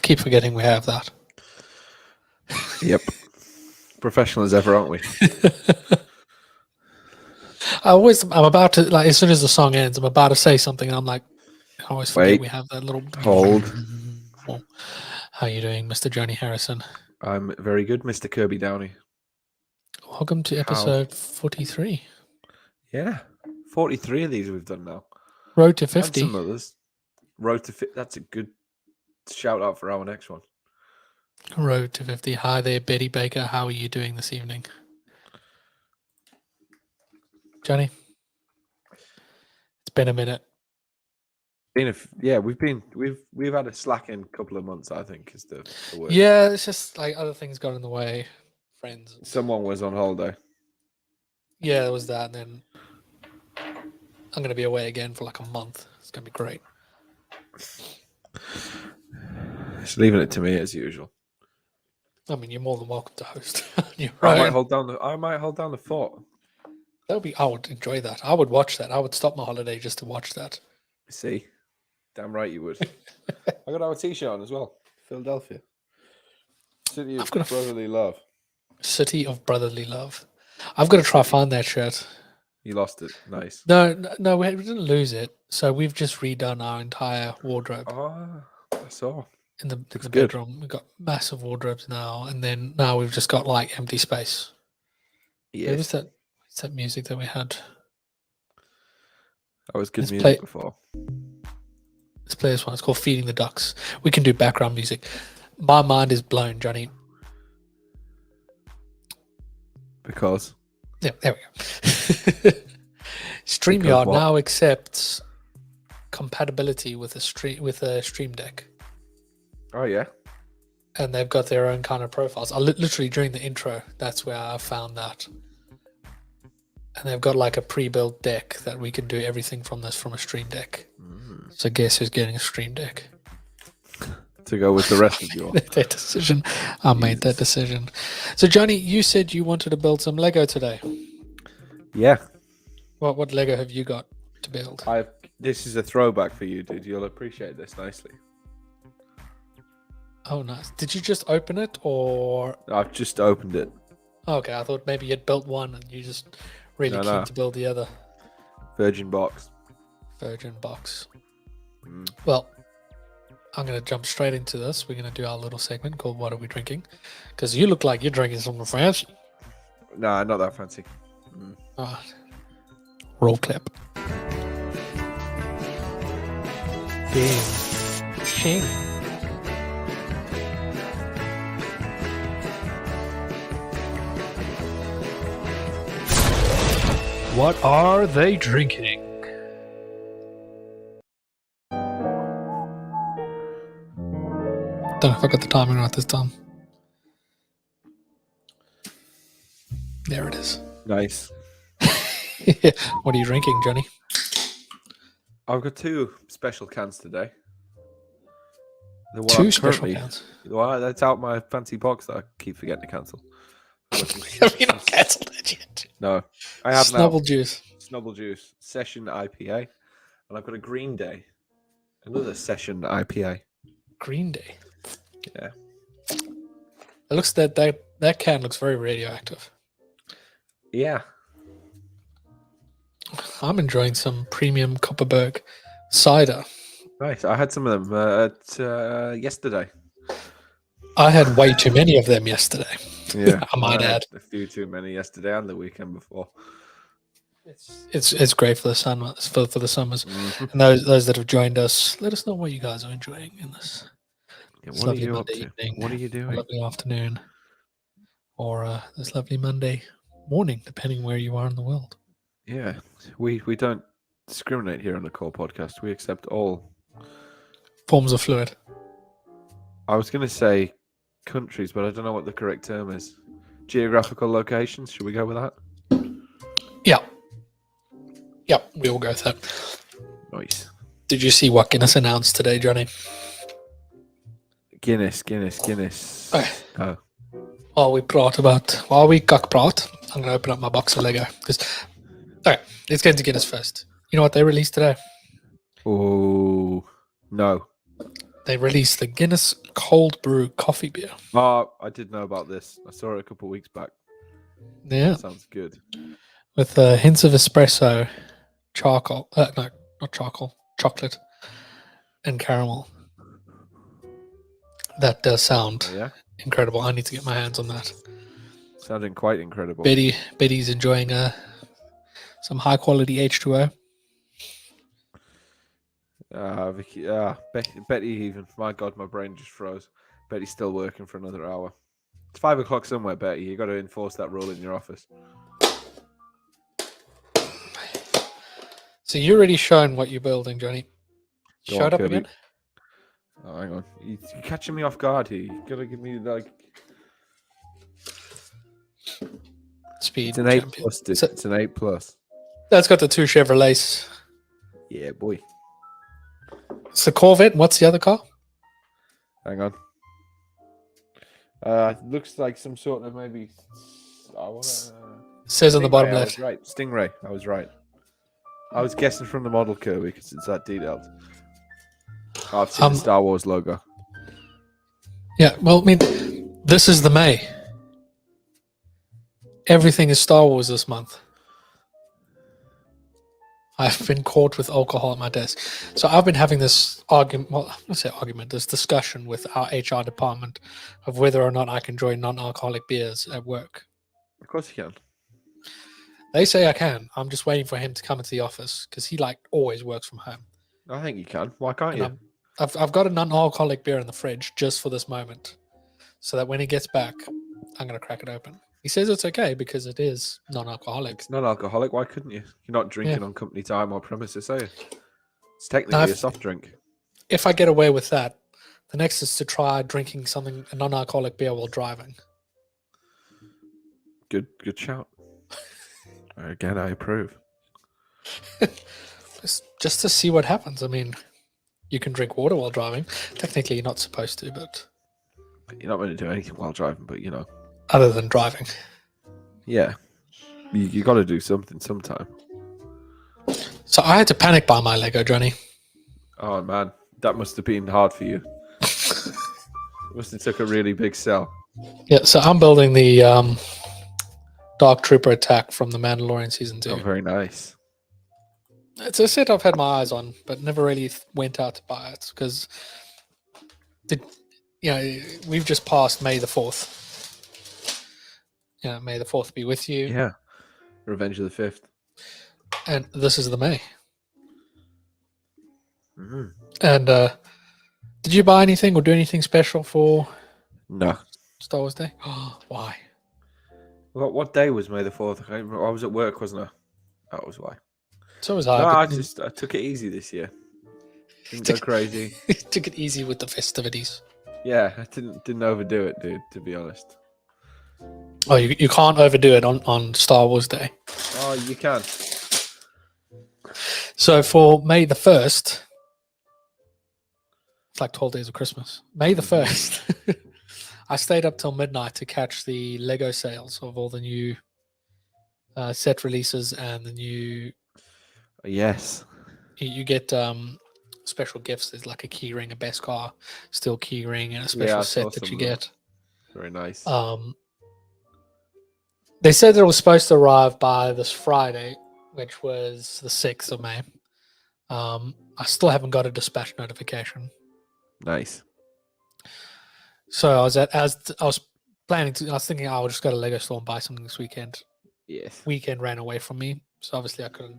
keep forgetting we have that. Yep. Professional as ever, aren't we? I'm about to, like, as soon as the song ends, I'm about to say something, and I'm like, I always forget we have that little... Hold. How are you doing, Mr. Jonny Harrison? I'm very good, Mr. Kirby Downey. Welcome to episode 43. Yeah. 43 of these we've done now. Road to 50. And some others. Road to 50. That's a good shout out for our next one. Road to 50. Hi there, Betty Baker. How are you doing this evening? Johnny? It's been a minute. We've had a slacking couple of months, I think, is the word. Yeah, it's just like other things got in the way. Friends. Someone was on holiday. Yeah, there was that. And then I'm going to be away again for like a month. It's going to be great. Just leaving it to me as usual. I mean, you're more than welcome to host. I might hold down the fort. I would enjoy that. I would watch that. I would stop my holiday just to watch that. See? Damn right you would. I got our t-shirt on as well. Philadelphia. City of Brotherly Love. City of Brotherly Love. I've got to try find that shirt. You lost it. Nice. No, we didn't lose it. So we've just redone our entire wardrobe. Oh, I saw. In the bedroom. We've got massive wardrobes now. And then now we've just got like empty space. Yes. What's that music that we had? That was good music before. Let's play this one. It's called Feeding the Ducks. We can do background music. My mind is blown, Johnny. Because? Yeah, there we go. StreamYard now accepts compatibility with a Stream Deck. Oh, yeah? And they've got their own kind of profiles. Literally during the intro, that's where I found that. And they've got like a pre-built deck that we can do everything from a Stream Deck. So guess who's getting a Stream Deck? To go with the rest of you. That decision. I made that decision. So Johnny, you said you wanted to build some Lego today. Yeah. What Lego have you got to build? This is a throwback for you, dude. You'll appreciate this nicely. Oh, nice. Did you just open it, or...? I've just opened it. Okay, I thought maybe you'd built one and you just really keen to build the other. Virgin box. Well, I'm going to jump straight into this. We're going to do our little segment called What Are We Drinking? Because you look like you're drinking something fancy. Nah, not that fancy. Roll clip. King. What are they drinking? Don't know if I got the timing right this time. There it is. Nice. What are you drinking, Johnny? I've got two special cans today. Two special cans? Well, that's out my fancy box that I keep forgetting to cancel. Have you not cancelled it yet? No. I have Snubble Juice. Snubble Juice. Session IPA. And I've got a Green Day. Another Session IPA. Green Day? Yeah. It looks that can looks very radioactive. Yeah. I'm enjoying some premium Copperberg cider. Nice. I had some of them yesterday. I had way too many of them yesterday. Yeah, I might add a few too many yesterday and the weekend before. It's great for the summer for the summers. Mm-hmm. And those that have joined us, let us know what you guys are enjoying in this. Yeah, what are you up to? Evening, what are you doing? Lovely afternoon, or this lovely Monday morning, depending where you are in the world. Yeah, we don't discriminate here on the Core Podcast. We accept all forms of fluid. I was going to say countries, but I don't know what the correct term is. Geographical locations. Should we go with that? Yeah, we will go with that. Nice. Did you see what Guinness announced today, Johnny? Guinness. Okay. Oh. While we prat, I'm going to open up my box of Lego. Okay, let's get into Guinness first. You know what they released today? Oh, no. They released the Guinness Cold Brew coffee beer. Oh, I did know about this. I saw it a couple of weeks back. Yeah. Sounds good. With hints of espresso, charcoal. No, not charcoal. Chocolate and caramel. That does sound incredible. I need to get my hands on that. Sounding quite incredible. Betty's enjoying some high quality H2O. Vicky, Betty even. My God, my brain just froze. Betty's still working for another hour. It's 5 o'clock somewhere, Betty. You got to enforce that rule in your office. So you're already shown what you're building, Johnny. Showed up again? Oh, hang on. You're catching me off guard here. You got to give me speed. It's an 8 plus, dude. It's an 8 plus. That's got the 2 Chevrolets. Yeah, boy. It's the Corvette. What's the other car? Hang on. Looks like some sort of maybe. Says on the bottom left. Right, Stingray. I was right. I was guessing from the model, Kirby, because it's that detailed. I've seen the Star Wars logo. Yeah, well, I mean, this is the May. Everything is Star Wars this month. I've been caught with alcohol at my desk. So I've been having this argument, this discussion with our HR department of whether or not I can join non-alcoholic beers at work. Of course you can. They say I can. I'm just waiting for him to come into the office because he always works from home. I think you can. Why can't you? I've got a non-alcoholic beer in the fridge just for this moment, so that when he gets back, I'm gonna crack it open. He says it's okay because it is non-alcoholic. It's non-alcoholic. Why couldn't you? You're not drinking on company time or premises, are you? It's technically a soft drink. If I get away with that, the next is to try drinking a non-alcoholic beer while driving. Good shout. Again, I approve. Just to see what happens. I mean, you can drink water while driving. Technically, you're not supposed to, but you're not going to do anything while driving. But other than driving, yeah, you got to do something sometime. So I had to panic buy my Lego, Johnny. Oh man, that must have been hard for you. Must have took a really big sell. Yeah, so I'm building the Dark Trooper attack from The Mandalorian Season 2. Oh, very nice. It's a set I've had my eyes on, but never really went out to buy it because we've just passed May the 4th. May the 4th be with you. Yeah. Revenge of the 5th. And this is the May. Mm-hmm. And did you buy anything or do anything special for Star Wars Day? Why? What day was May the 4th? I was at work, wasn't I? That was why. So was I. No, I took it easy this year. Didn't go crazy. Took it easy with the festivities. Yeah, I didn't overdo it, dude, to be honest. Oh, you can't overdo it on Star Wars Day. Oh, you can. So for May the 1st, it's like 12 days of Christmas. May the 1st, I stayed up till midnight to catch the Lego sales of all the new set releases and the new... Yes. You get special gifts. There's like a key ring, a Beskar steel key ring, and a special set that you get. Very nice. They said that it was supposed to arrive by this Friday, which was the 6th of May. I still haven't got a dispatch notification. Nice. So I was thinking I'll just go to Lego store and buy something this weekend. Yes. Weekend ran away from me, so obviously I couldn't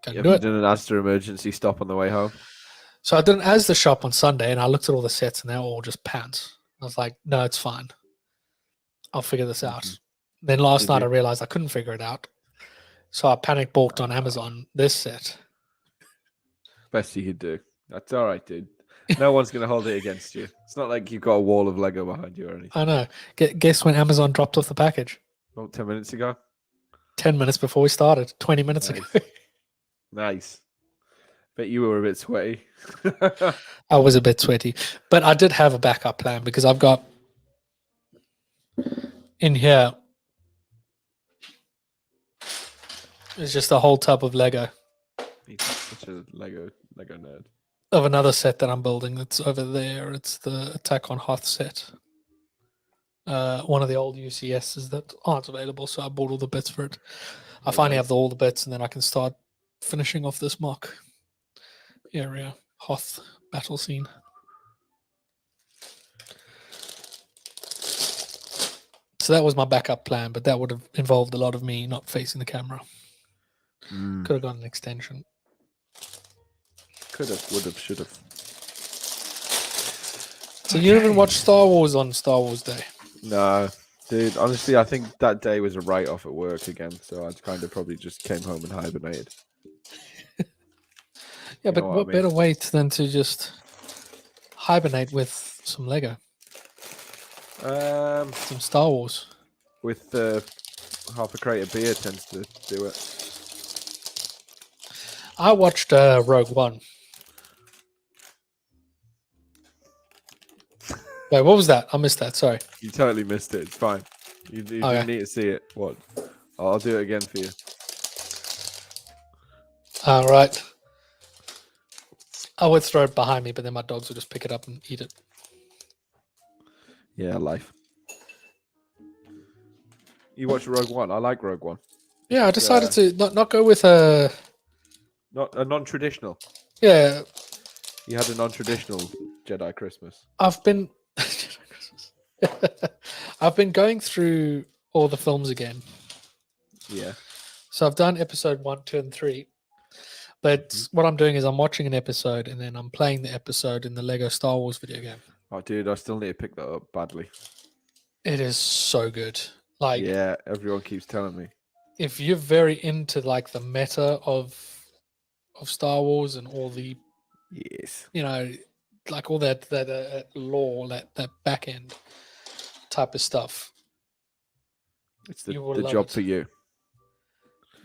do it. You did an Asda emergency stop on the way home. So I did an Asda shop on Sunday, and I looked at all the sets, and they're all just pants. I was like, no, it's fine. I'll figure this out. Then last night I realized I couldn't figure it out. So I panic bought on Amazon this set. Best you could do. That's all right, dude. No one's going to hold it against you. It's not like you've got a wall of Lego behind you or anything. I know. Guess when Amazon dropped off the package? Oh, 10 minutes ago? 10 minutes before we started. 20 minutes ago. Nice. Bet you were a bit sweaty. I was a bit sweaty. But I did have a backup plan because I've got in here it's just a whole tub of Lego. He's such a Lego nerd. of another set that I'm building that's over there. It's the Attack on Hoth set. One of the old UCSs that aren't available, so I bought all the bits for it. I Oh, finally nice. have all the bits, and then I can start finishing off this mock area, Hoth battle scene. So that was my backup plan, but that would have involved a lot of me not facing the camera. Mm. Could have got an extension. Could have, would have, should have. So you didn't watch Star Wars on Star Wars Day? No, dude. Honestly, I think that day was a write-off at work again, so I kind of probably just came home and hibernated. Yeah, You but know what I mean? better way than to just hibernate with some Lego, some Star Wars? With half a crate of beer tends to do it. I watched Rogue One. Wait, what was that? I missed that. Sorry. You totally missed it. It's fine. You didn't need to see it. What? I'll do it again for you. All right. I would throw it behind me, but then my dogs would just pick it up and eat it. Yeah, life. You watch Rogue One? I like Rogue One. Yeah, I decided to not go with a... Not a non-traditional. Yeah. You had a non-traditional Jedi Christmas. I've been... I've been going through all the films again. Yeah. So I've done episode 1, 2, and 3. But what I'm doing is I'm watching an episode and then I'm playing the episode in the Lego Star Wars video game. Oh, dude, I still need to pick that up badly. It is so good. Like, yeah, everyone keeps telling me. If you're very into like the meta of Star Wars and all the, Yes, like all that lore, that back end type of stuff, it's you will the love job it. for you.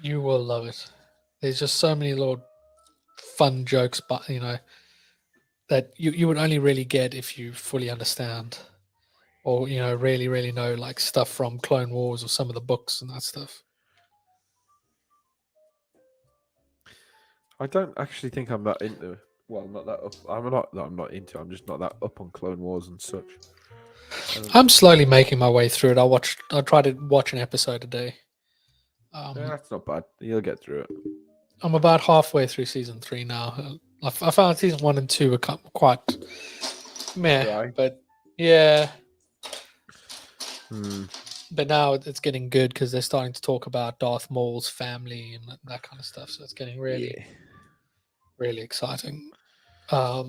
You will love it. There's just so many little fun jokes, but that you would only really get if you fully understand, or really really know like stuff from Clone Wars or some of the books and that stuff. I don't actually think I'm that into. Well, not that up. I'm not into. I'm just not that up on Clone Wars and such. I'm slowly making my way through it. I try to watch an episode a day. That's not bad. You'll get through it. I'm about halfway through season 3 now. I found season 1 and 2 were quite meh, Dry. but yeah. Hmm. But now it's getting good because they're starting to talk about Darth Maul's family and that kind of stuff. So it's getting really, really exciting. But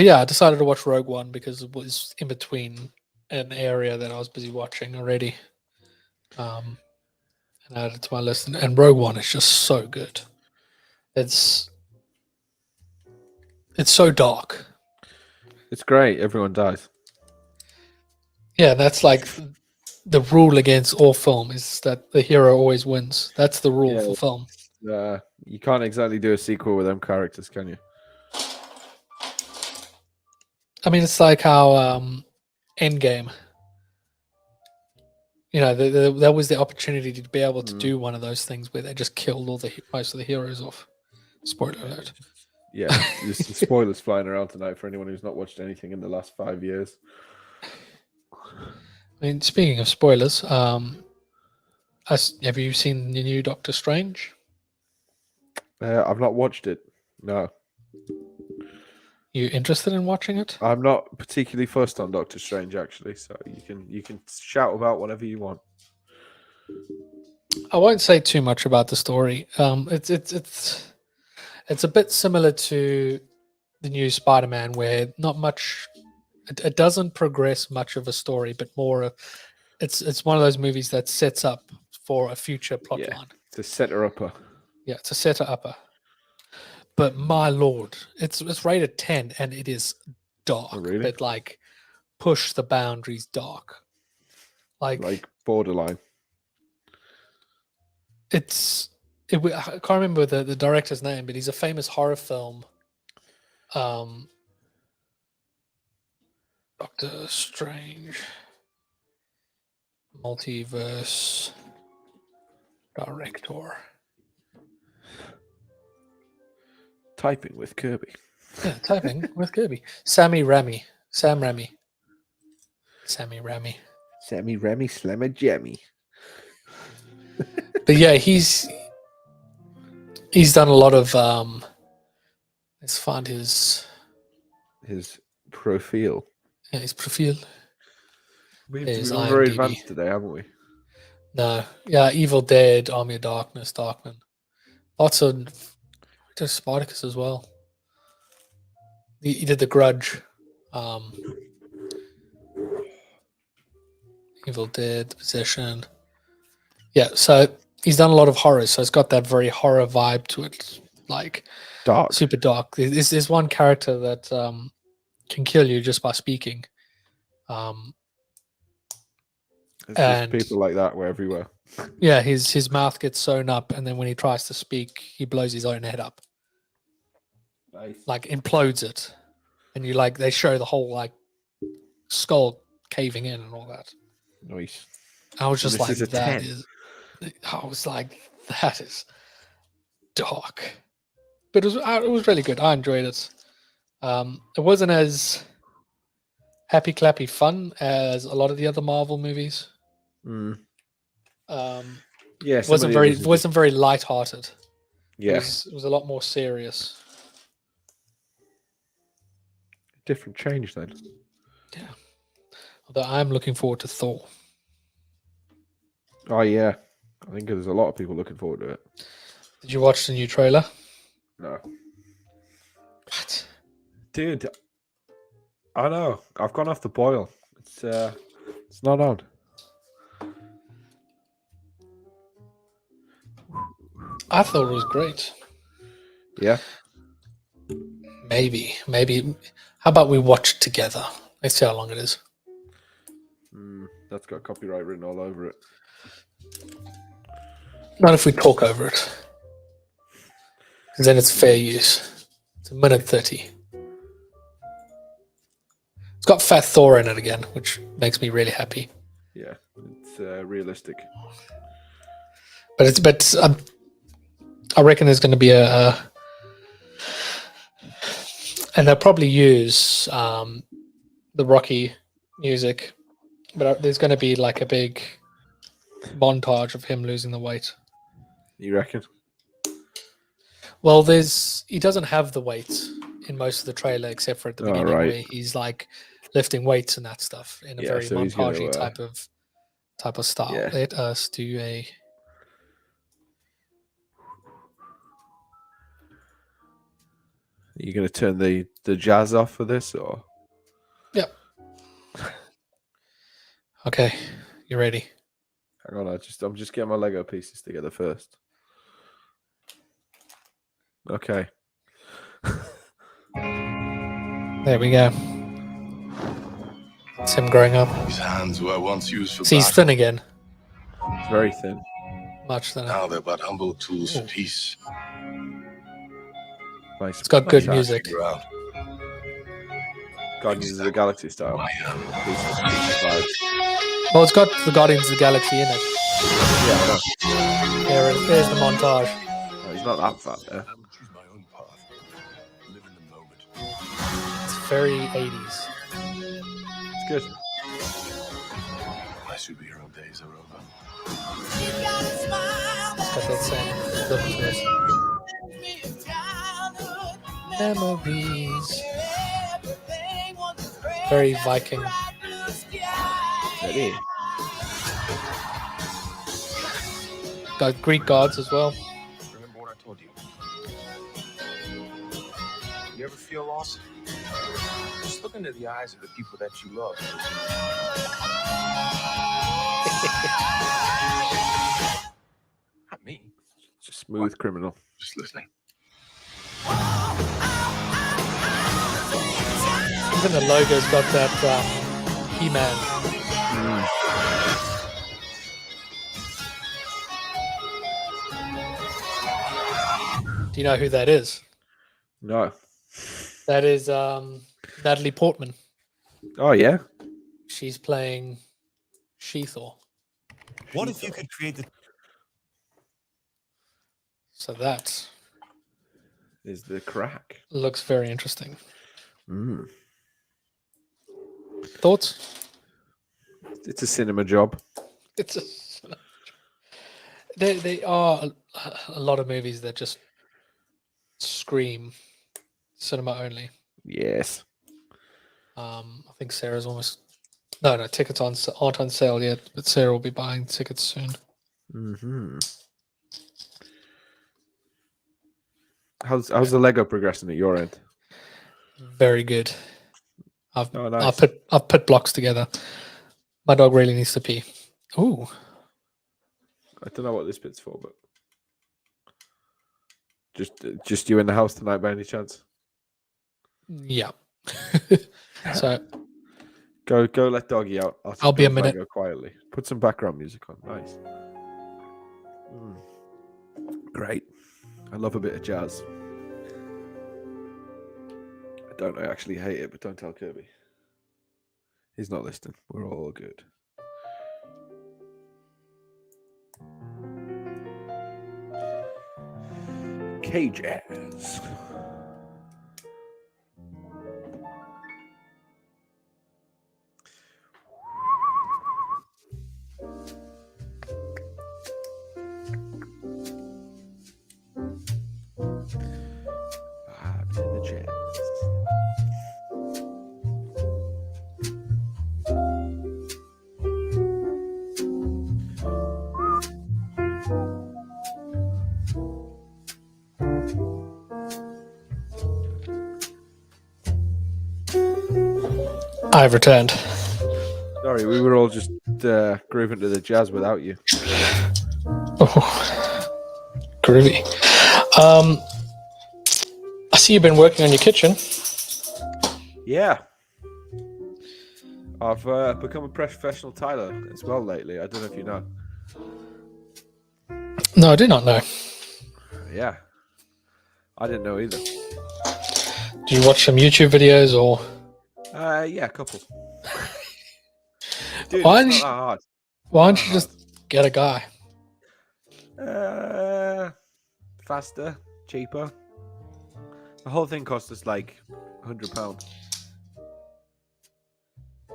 yeah, I decided to watch Rogue One because it was in between an area that I was busy watching already. And I added it to my list. And Rogue One is just so good. It's so dark. It's great. Everyone dies. Yeah, that's like the rule against all film is that the hero always wins. That's the rule for film. You can't exactly do a sequel with them characters, can you? I mean, it's like how Endgame. That was the opportunity to be able to do one of those things where they just killed most of the heroes off. Spoiler alert. Yeah, there's some spoilers flying around tonight for anyone who's not watched anything in the last 5 years. I mean, speaking of spoilers, have you seen the new Doctor Strange? I've not watched it. No. You interested in watching it? I'm not particularly fussed on Doctor Strange, actually. So you can shout about whatever you want. I won't say too much about the story. It's a bit similar to the new Spider-Man, where not much. It doesn't progress much of a story, but more. It's one of those movies that sets up for a future plot line. It's a setter-upper. Yeah, it's a setter-upper. But my lord, it's rated 10 and it is dark. Oh, really? But like push the boundaries dark. Like borderline. I can't remember the director's name, but he's a famous horror film. Doctor Strange multiverse director. Typing with Kirby. Yeah, typing with Kirby. Sam Rami. Sammy Rami. Sammy Remy Slammer Jammy. But yeah, he's done a lot of let's find his profile. his profile. We've His been very IMDb. advanced today, haven't we? No. Yeah, Evil Dead, Army of Darkness, Darkman. Lots of just Spartacus as well. He did The Grudge. Evil Dead, The Possession. Yeah, so he's done a lot of horror, so it's got that very horror vibe to it, like Dark. super dark. There's one character that can kill you just by speaking. It's and- just people like that were everywhere. Yeah, his mouth gets sewn up, and then when he tries to speak, he blows his own head up, Nice. like implodes it, and they show the whole like skull caving in and all that. Nice. I was just this like, is a 10. I was like, that is dark, but it was really good. I enjoyed it. It wasn't as happy clappy fun as a lot of the other Marvel movies. Yeah, It wasn't very lighthearted. Yeah, It was a lot more serious. different change then. Yeah. Although I'm looking forward to Thor. Oh yeah, I think there's a lot of people looking forward to it. Did you watch the new trailer? No, What? dude, I know. I've gone off the boil. It's not on. I thought it was great. Yeah. Maybe. How about we watch it together? Let's see how long it is. That's got copyright written all over it. Not if we talk over it. Because then it's fair use. It's 1:30. It's got Fat Thor in it again, which makes me really happy. Yeah, it's realistic. But I reckon there's going to be and they'll probably use the Rocky music, but there's going to be like a big montage of him losing the weight. You reckon? Well, he doesn't have the weight in most of the trailer except for at the beginning where he's like lifting weights and that stuff in a very montagey type of style. Yeah. Let us do a. Are you going to turn the jazz off for this, or? Yep. Okay, you ready? Hang on, I'm just getting my Lego pieces together first. Okay. There we go. It's him growing up. His hands were once used for See, he's thin again. It's very thin. Much thinner. Now they're but humble tools for peace. Nice. It's got good Nice music. Figure out Guardians of the Galaxy style. who I am. Well, it's got the Guardians of the Galaxy in it. Yeah, I know. There's the montage. Oh, he's not that fat there. I will choose my own path. Live in the moment. It's very 80s. It's good. My superhero days are over. It's got that same look to it. Memories. Very Viking. Ready? Got Greek gods as well. Remember what I told you? You ever feel lost? Just look into the eyes of the people that you love. Not me. It's a smooth criminal. Just listening. Even the logo's got that He-Man. Do you know who that is? No. That is Natalie Portman. Oh yeah. She's playing She-Thor. What if you could create the So that's is the crack. Looks very interesting. Mm. Thoughts? It's a cinema job. It's a, they are a lot of movies that just scream cinema only. Yes. I think Sarah's almost no tickets aren't on sale yet, but Sarah will be buying tickets soon. Mm-hmm. How's the Lego progressing at your end? Very good. I've nice. I've put blocks together. My dog really needs to pee. Ooh. I don't know what this bit's for, but just you in the house tonight by any chance? Yeah. So Go let doggy out. I'll be a minute. Go quietly. Put some background music on. Nice. Great. I love a bit of jazz. I actually hate it, but don't tell Kirby. He's not listening. We're all good. K-Jazz. Vibes in the jazz. I've returned. Sorry, we were all just grooving to the jazz without you. Oh, groovy. I see you've been working on your kitchen. Yeah. I've become a professional tiler as well lately. I don't know if you know. No, I do not know. Yeah. I didn't know either. Do you watch some YouTube videos or? Yeah, a couple. Dude, Why it's don't not that hard. Why don't you just get a guy? Faster, cheaper. The whole thing cost us like £100.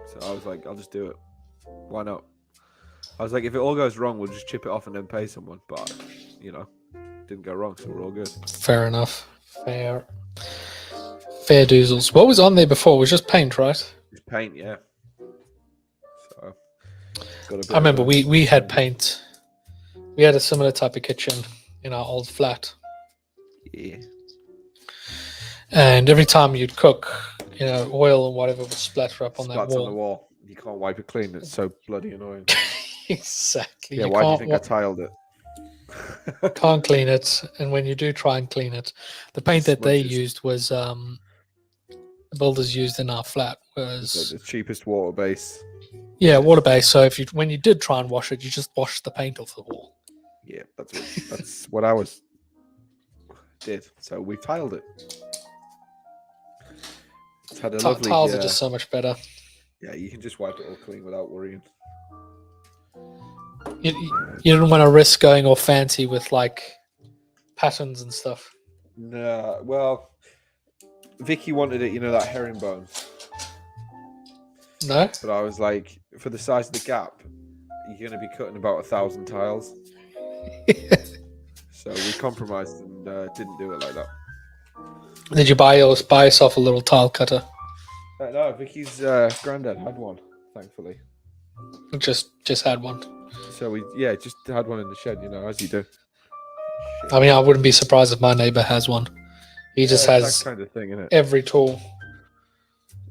So I was like, I'll just do it. Why not? I was like, if it all goes wrong, we'll just chip it off and then pay someone. But, didn't go wrong, so we're all good. Fair enough. Fair doozles. What was on there before? It was just paint, right? Just paint, yeah. So, I remember we had paint. We had a similar type of kitchen in our old flat. Yeah. And every time you'd cook, oil and whatever would splatter up on that Splats wall. on the wall. You can't wipe it clean. It's so bloody annoying. Exactly. Yeah, why do you think I tiled it? Can't clean it, and when you do try and clean it, the paint that they Smudges. used was the builders used in our flat was the cheapest water base. yeah, water based. So when you did try and wash it, you just washed the paint off the wall. Yeah, that's what I did. So we tiled it. It's had a lovely. Tiles are just so much better. Yeah, you can just wipe it all clean without worrying. You didn't want to risk going all fancy with like patterns and stuff. No, well, Vicky wanted it, that herringbone. No, But I was like, for the size of the gap, you're going to be cutting about 1,000 tiles. So we compromised and didn't do it like that. Did you buy yourself a little tile cutter? No, Vicky's granddad had one, thankfully. Just had one. So we just had one in the shed, as you do. I mean, I wouldn't be surprised if my neighbor has one. He just has that kind of thing, innit? every tool.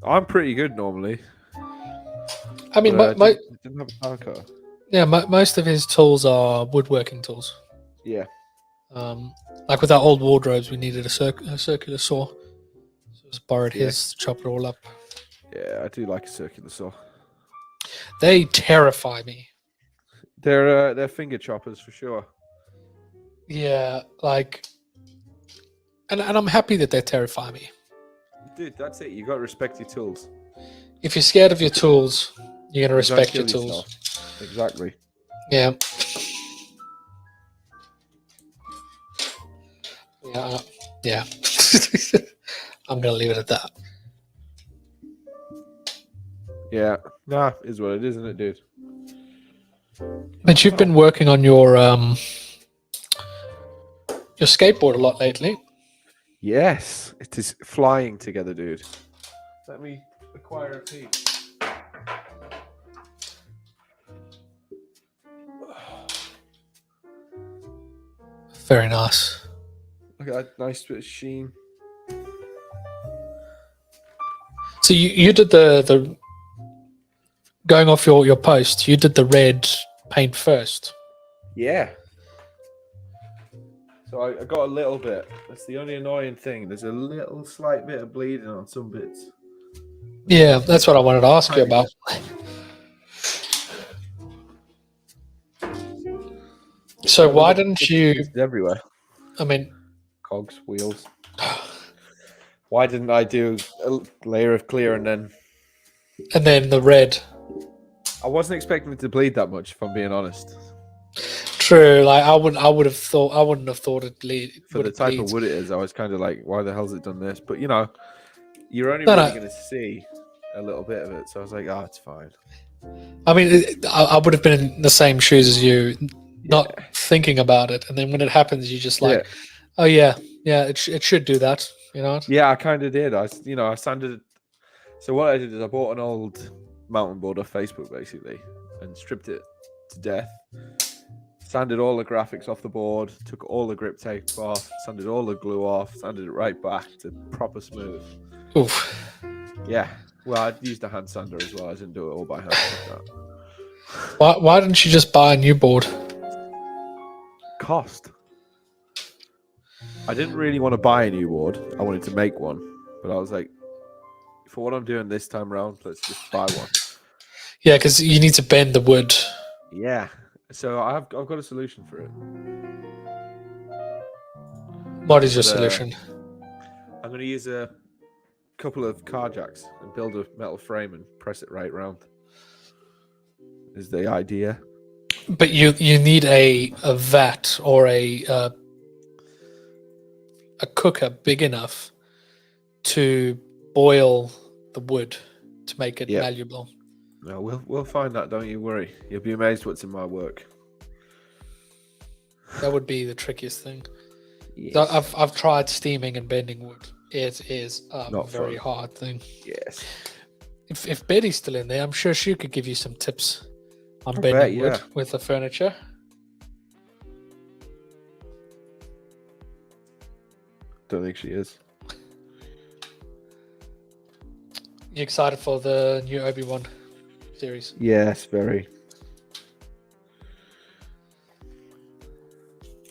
I'm pretty good normally. I mean, but, didn't have a tile cutter. yeah, most of his tools are woodworking tools. Yeah. Like with our old wardrobes, we needed a circular saw. So just borrowed his to chop it all up. Yeah, I do like a circular saw. They terrify me. They're finger choppers for sure. Yeah, and I'm happy that they terrify me. Dude, that's it. You got to respect your tools. If you're scared of your tools, you're gonna respect your kill tools. yourself. Exactly. Yeah. Yeah. I'm gonna leave it at that. Yeah. Nah, is what it is, isn't it, dude? But you've been working on your skateboard a lot lately. Yes, it is flying together, dude. Let me acquire a piece. Very nice. Look at that nice bit of sheen. So you did the going off your post. You did the red paint first. Yeah. So I got a little bit. That's the only annoying thing. There's a little slight bit of bleeding on some bits. Yeah, that's what I wanted to ask you about. So why didn't you? It's everywhere. I mean, Cogs, wheels. Why didn't I do a layer of clear and then? and then the red. I wasn't expecting it to bleed that much, if I'm being honest. True. Like I wouldn't have thought it bleed. For the type of wood it is, I was kind of like, why the hell's it done this? But you know, you're only No, really no. going to see a little bit of it. So I was like, it's fine. I mean, I would have been in the same shoes as you, not thinking about it, and then when it happens, you just like, oh yeah, it should do that. You know? Yeah, I kind of did. I sanded it. So what I did is I bought an old mountain board off Facebook basically and stripped it to death. Sanded all the graphics off the board, took all the grip tape off, sanded all the glue off, sanded it right back to proper smooth. Oof. Yeah. Well, I used a hand sander as well. I didn't do it all by hand like that. Why didn't you just buy a new board? Cost. I didn't really want to buy a new board. I wanted to make one, but I was like, for what I'm doing this time around, let's just buy one. Yeah, because you need to bend the wood. Yeah. So I've got a solution for it. What is your But, solution? I'm going to use a couple of car jacks and build a metal frame and press it right round. Is the idea. But you need a vat or a cooker big enough to boil the wood to make it malleable. No, we'll find that. Don't you worry. You'll be amazed what's in my work. That would be the trickiest thing. Yes. I've tried steaming and bending wood. It is a Not very fun. hard thing. Yes. If Betty's still in there, I'm sure she could give you some tips on I bending bet, wood yeah. with the furniture. Don't think she is. You excited for the new Obi Wan series? Yes, very.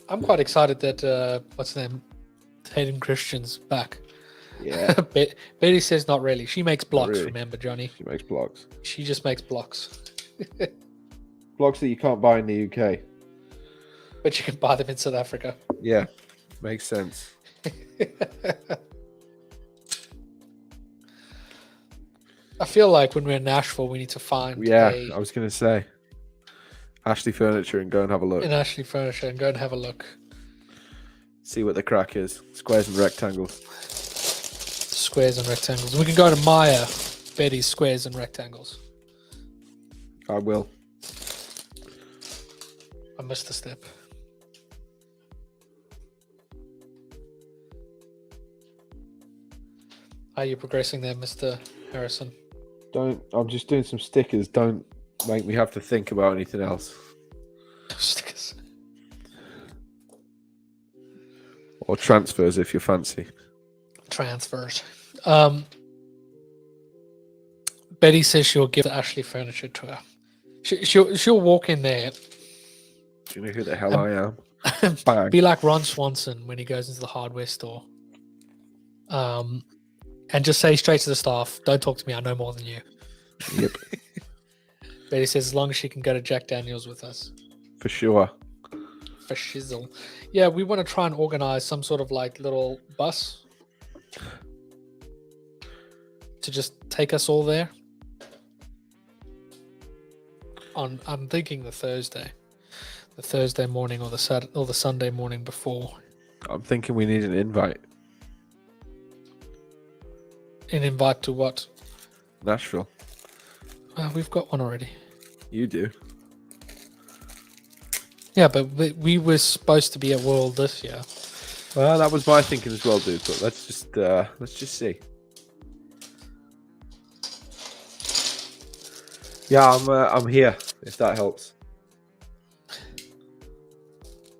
I'm quite excited that what's his name, Hayden Christian's back. Yeah. Betty says not really. She makes blocks. really. Remember, Johnny? She makes blocks. She just makes blocks, Blocks that you can't buy in the UK. but you can buy them in South Africa. Yeah. Makes sense. I feel like when we're in Nashville, we need to find I was going to say. Ashley Furniture and go and have a look. in Ashley Furniture and go and have a look. See what the crack is. Squares and rectangles. Squares and rectangles. We can go to Maya, Betty's Squares and Rectangles. I will. I missed a step. How are you progressing there, Mr. Harrison? I'm just doing some stickers. Don't make me have to think about anything else. Stickers. Or transfers if you fancy. Transfers. Betty says she'll give the Ashley Furniture to her. She'll walk in there. Do you know who the hell I am? Bang. Be like Ron Swanson when he goes into the hardware store. And just say straight to the staff, don't talk to me, I know more than you. Yep. Betty says as long as she can go to Jack Daniels with us. For sure. For shizzle. Yeah, we want to try and organize some sort of like little bus to just take us all there. I'm thinking the Thursday morning or the Sunday morning before. I'm thinking we need an invite. An invite to what? Nashville. We've got one already. You do. Yeah, but we were supposed to be at World this year. Well, that was my thinking as well, dude. But let's just see. Yeah, I'm here. If that helps.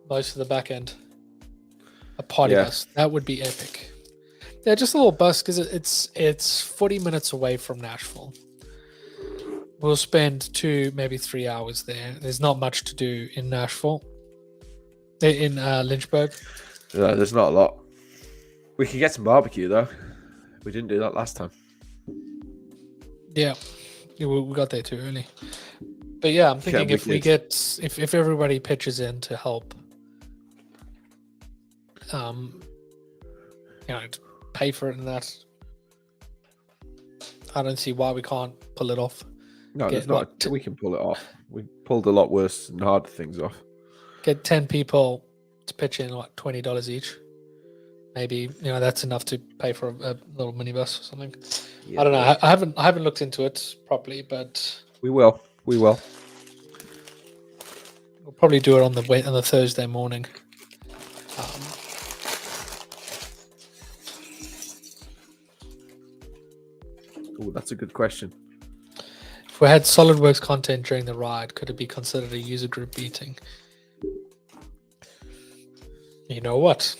Most of the back end. A party Yeah. bus. That would be epic. Yeah, just a little bus because it's 40 minutes away from Nashville. We'll spend 2, maybe 3 hours there. There's not much to do in Nashville. In Lynchburg. Yeah, there's not a lot. We could get some barbecue though. We didn't do that last time. Yeah, we got there too early. But yeah, I'm thinking if we get if everybody pitches in to help, to pay for it and that, I don't see why we can't pull it off. No, there's not. We can pull it off. We pulled a lot worse and harder things off. Get 10 people to pitch in like $20 each. Maybe that's enough to pay for a little minibus or something. Yeah, I don't know. I haven't looked into it properly, but we will. we'll probably do it on the Thursday morning. Oh, that's a good question. If we had Solidworks content during the ride, could it be considered a user group meeting? You know what?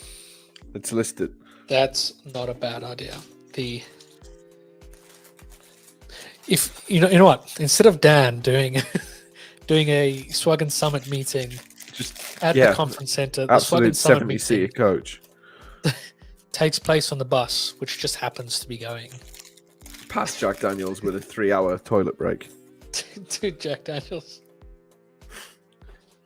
Let's list it. That's not a bad idea. If you know what, instead of Dan doing a Swag and Summit meeting Just at the conference center, the Swag absolute and Summit 70-seater meeting coach. takes place on the bus, which just happens to be going Past Jack Daniels with a 3-hour toilet break. to Jack Daniels.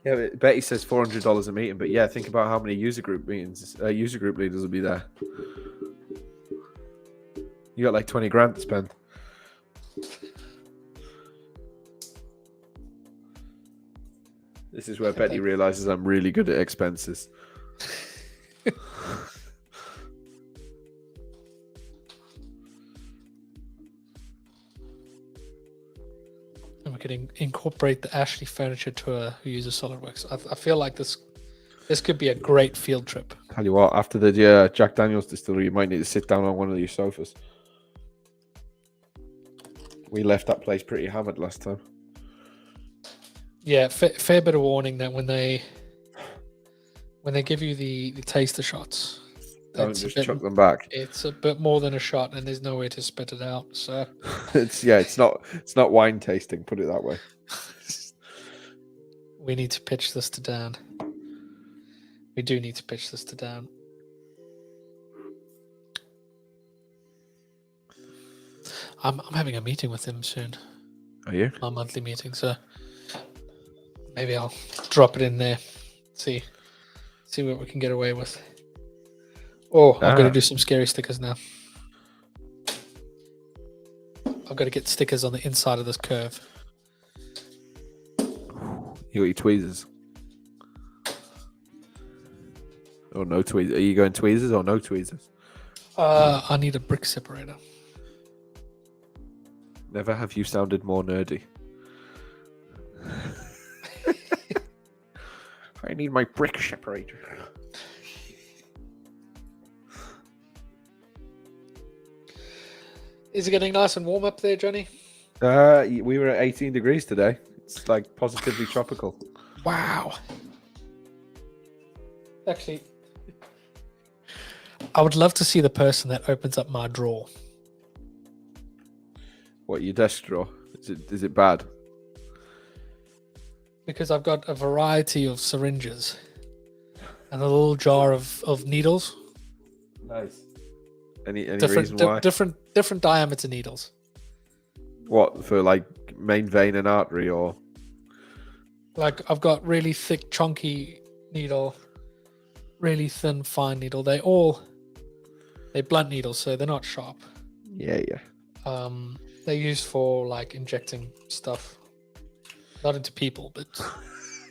Yeah, but Betty says $400 a meeting, but yeah, think about how many user group meetings, user group leaders will be there. You got like 20 grand to spend. This is where Betty realizes I'm really good at expenses. And we could incorporate the Ashley Furniture Tour who uses SolidWorks. I feel like this could be a great field trip. Tell you what, after the Jack Daniels distillery, you might need to sit down on one of these sofas. We left that place pretty hammered last time. Yeah, fair bit of warning that when they give you the taster shots, Don't just chuck them back. It's a bit more than a shot, and there's no way to spit it out. So it's not wine tasting. Put it that way. we need to pitch this to Dan. We do need to pitch this to Dan. I'm having a meeting with him soon. Are you? Our monthly meeting, so maybe I'll drop it in there. See what we can get away with. Oh, I've got to do some scary stickers now. I've got to get stickers on the inside of this curve. You got your tweezers. Or no tweezers? Are you going tweezers or no tweezers? I need a brick separator. Never have you sounded more nerdy. I need my brick separator. Is it getting nice and warm up there, Johnny? We were at 18 degrees today. It's like positively tropical. Wow. Actually, I would love to see the person that opens up my drawer. What, your desk drawer? Is it bad? Because I've got a variety of syringes and a little jar of needles. Nice. Any reason why? Different diameter needles. What, for like main vein and artery, or? Like I've got really thick, chunky needle, really thin, fine needle. They're blunt needles, so they're not sharp. Yeah. They're used for like injecting stuff, not into people, but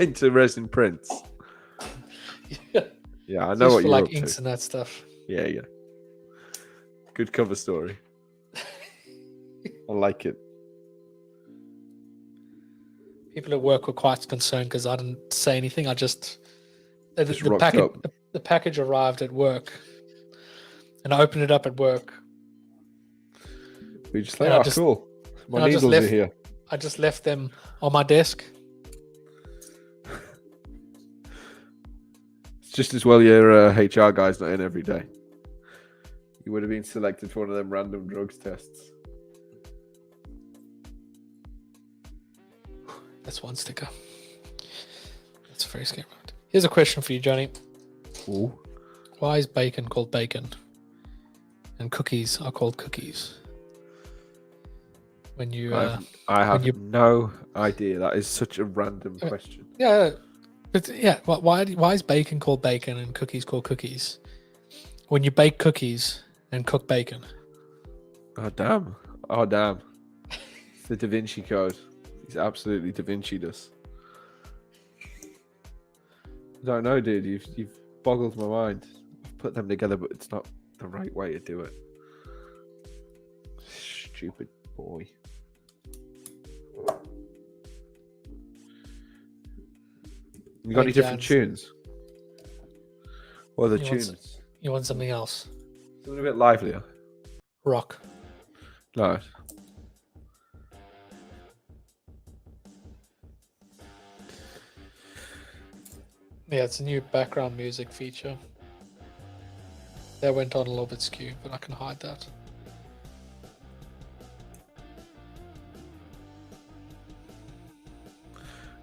into resin prints. Yeah, Yeah, I know what you're like up inks to. and that stuff. Yeah. Good cover story. I like it. People at work were quite concerned because I didn't say anything. I just Just rocked up. the package arrived at work, and I opened it up at work. We just like, And I oh, just- cool. My and I just needles are left- here. I just left them on my desk. It's just as well your HR guy's not in every day. You would have been selected for one of them random drugs tests. That's one sticker. That's a very scary moment. Here's a question for you, Johnny. Ooh. Why is bacon called bacon? And cookies are called cookies? When you I have you- no idea. That is such a random question. yeah, but yeah, why is bacon called bacon and cookies called cookies? When you bake cookies and cook bacon. Oh damn! Oh damn! It's the Da Vinci Code. He's absolutely Da Vinci'd us. I don't know, dude. You've boggled my mind. I've put them together, but it's not the right way to do it. Stupid boy. You got any Hey, different Jans. tunes? What are the You want tunes? You want something else? Something a bit livelier. Rock. No. Yeah, it's a new background music feature. That went on a little bit skew, but I can hide that.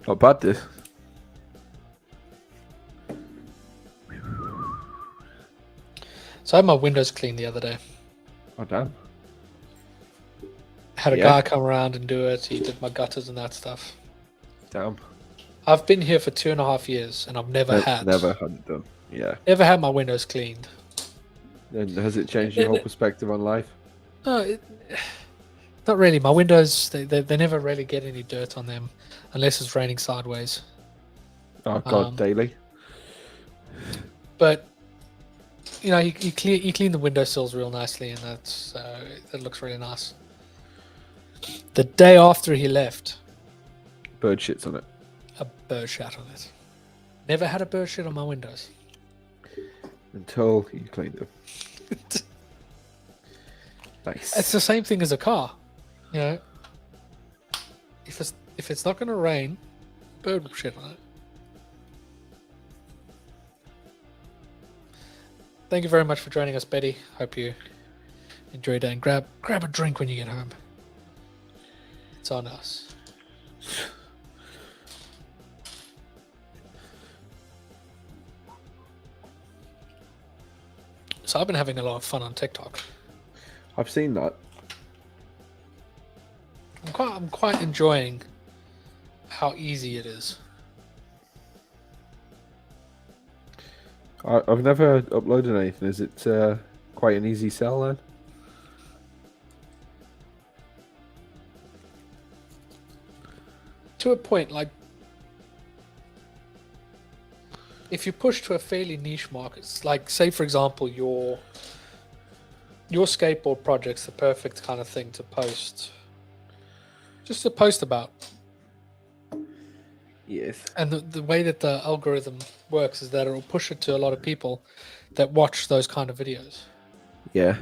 Not bad, this. So I had my windows cleaned the other day. Oh damn. Had a Yeah. guy come around and do it. He did my gutters and that stuff. Damn. I've been here for 2.5 years and I've never had it done. Yeah. never had my windows cleaned. And has it changed your whole perspective on life? No, not really. My windows they never really get any dirt on them unless it's raining sideways. Oh god, daily. But you know, you clean the windowsills real nicely, and that looks really nice. The day after he left, Bird shits on it. a bird shat on it. Never had a bird shit on my windows. Until you cleaned them. Nice. It's the same thing as a car. You know, if it's not going to rain, bird will shit on it. Thank you very much for joining us, Betty. Hope you enjoyed it, and grab a drink when you get home. It's on us. So I've been having a lot of fun on TikTok. I've seen that. I'm quite enjoying how easy it is. I've never uploaded anything. Is it quite an easy sell then? To a point, like if you push to a fairly niche market, like say for example your skateboard project's the perfect kind of thing to post, just to post about. Yes. And the way that the algorithm works is that it'll push it to a lot of people that watch those kind of videos. Yeah.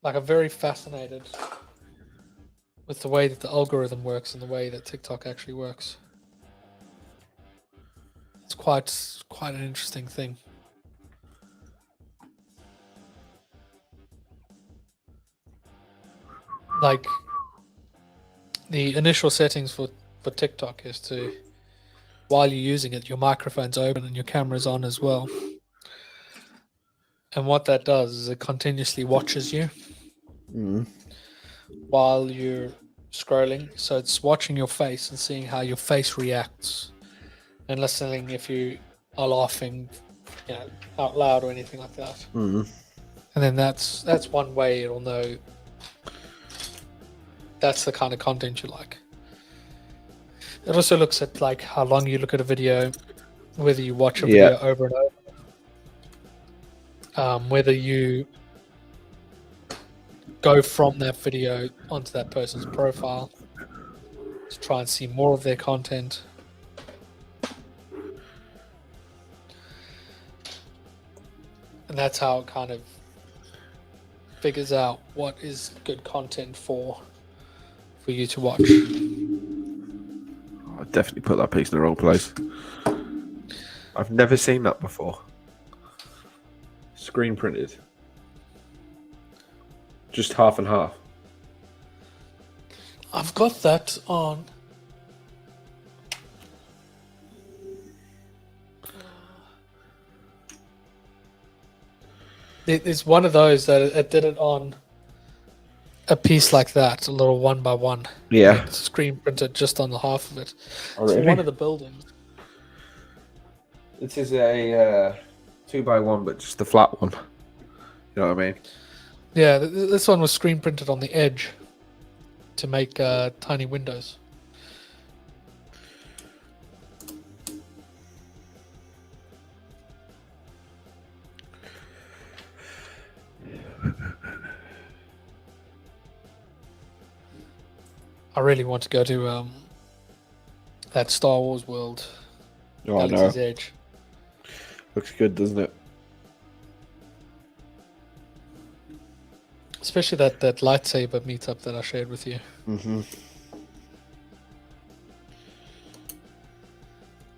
Like I'm very fascinated with the way that the algorithm works and the way that TikTok actually works. It's quite an interesting thing. Like the initial settings for TikTok is to, while you're using it, your microphone's open and your camera's on as well. And what that does is it continuously watches you while you're scrolling. So it's watching your face and seeing how your face reacts and listening if you are laughing, you know, out loud or anything like that. And then that's one way it'll know that's the kind of content you like. It also looks at like how long you look at a video, whether you watch a video over and over, whether you go from that video onto that person's profile to try and see more of their content. And that's how it kind of figures out what is good content for you to watch. I definitely put that piece in the wrong place. I've never seen that before. Screen printed. Just half and half. I've got that on. It's one of those that it did it on a piece like that, a little 1x1. Yeah. It's screen printed just on the half of it. Oh, It's really? one of the buildings. This is a 2x1, but just the flat one. You know what I mean? Yeah, this one was screen printed on the edge to make tiny windows. I really want to go to that Star Wars world, Oh, I know. Galaxy's Edge. Looks good, doesn't it? Especially that lightsaber meetup that I shared with you. Mm-hmm.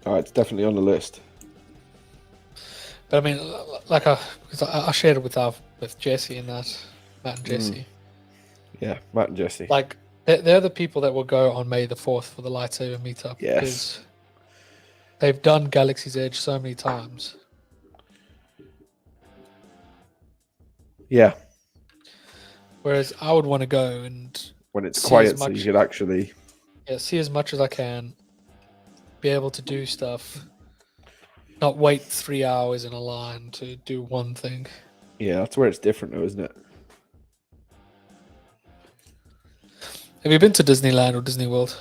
Oh, it's definitely on the list. But I mean, like because I shared it with Jesse and that, Matt and Jesse. Yeah, Matt and Jesse. Like they're the people that will go on May the 4th for the lightsaber meetup. Yes. Because they've done Galaxy's Edge so many times. Yeah. Whereas I would want to go and When it's see quiet, as so much- you could actually. see as much as I can, be able to do stuff, not wait 3 hours in a line to do one thing. Yeah, that's where it's different, though, isn't it? Have you been to Disneyland or Disney World?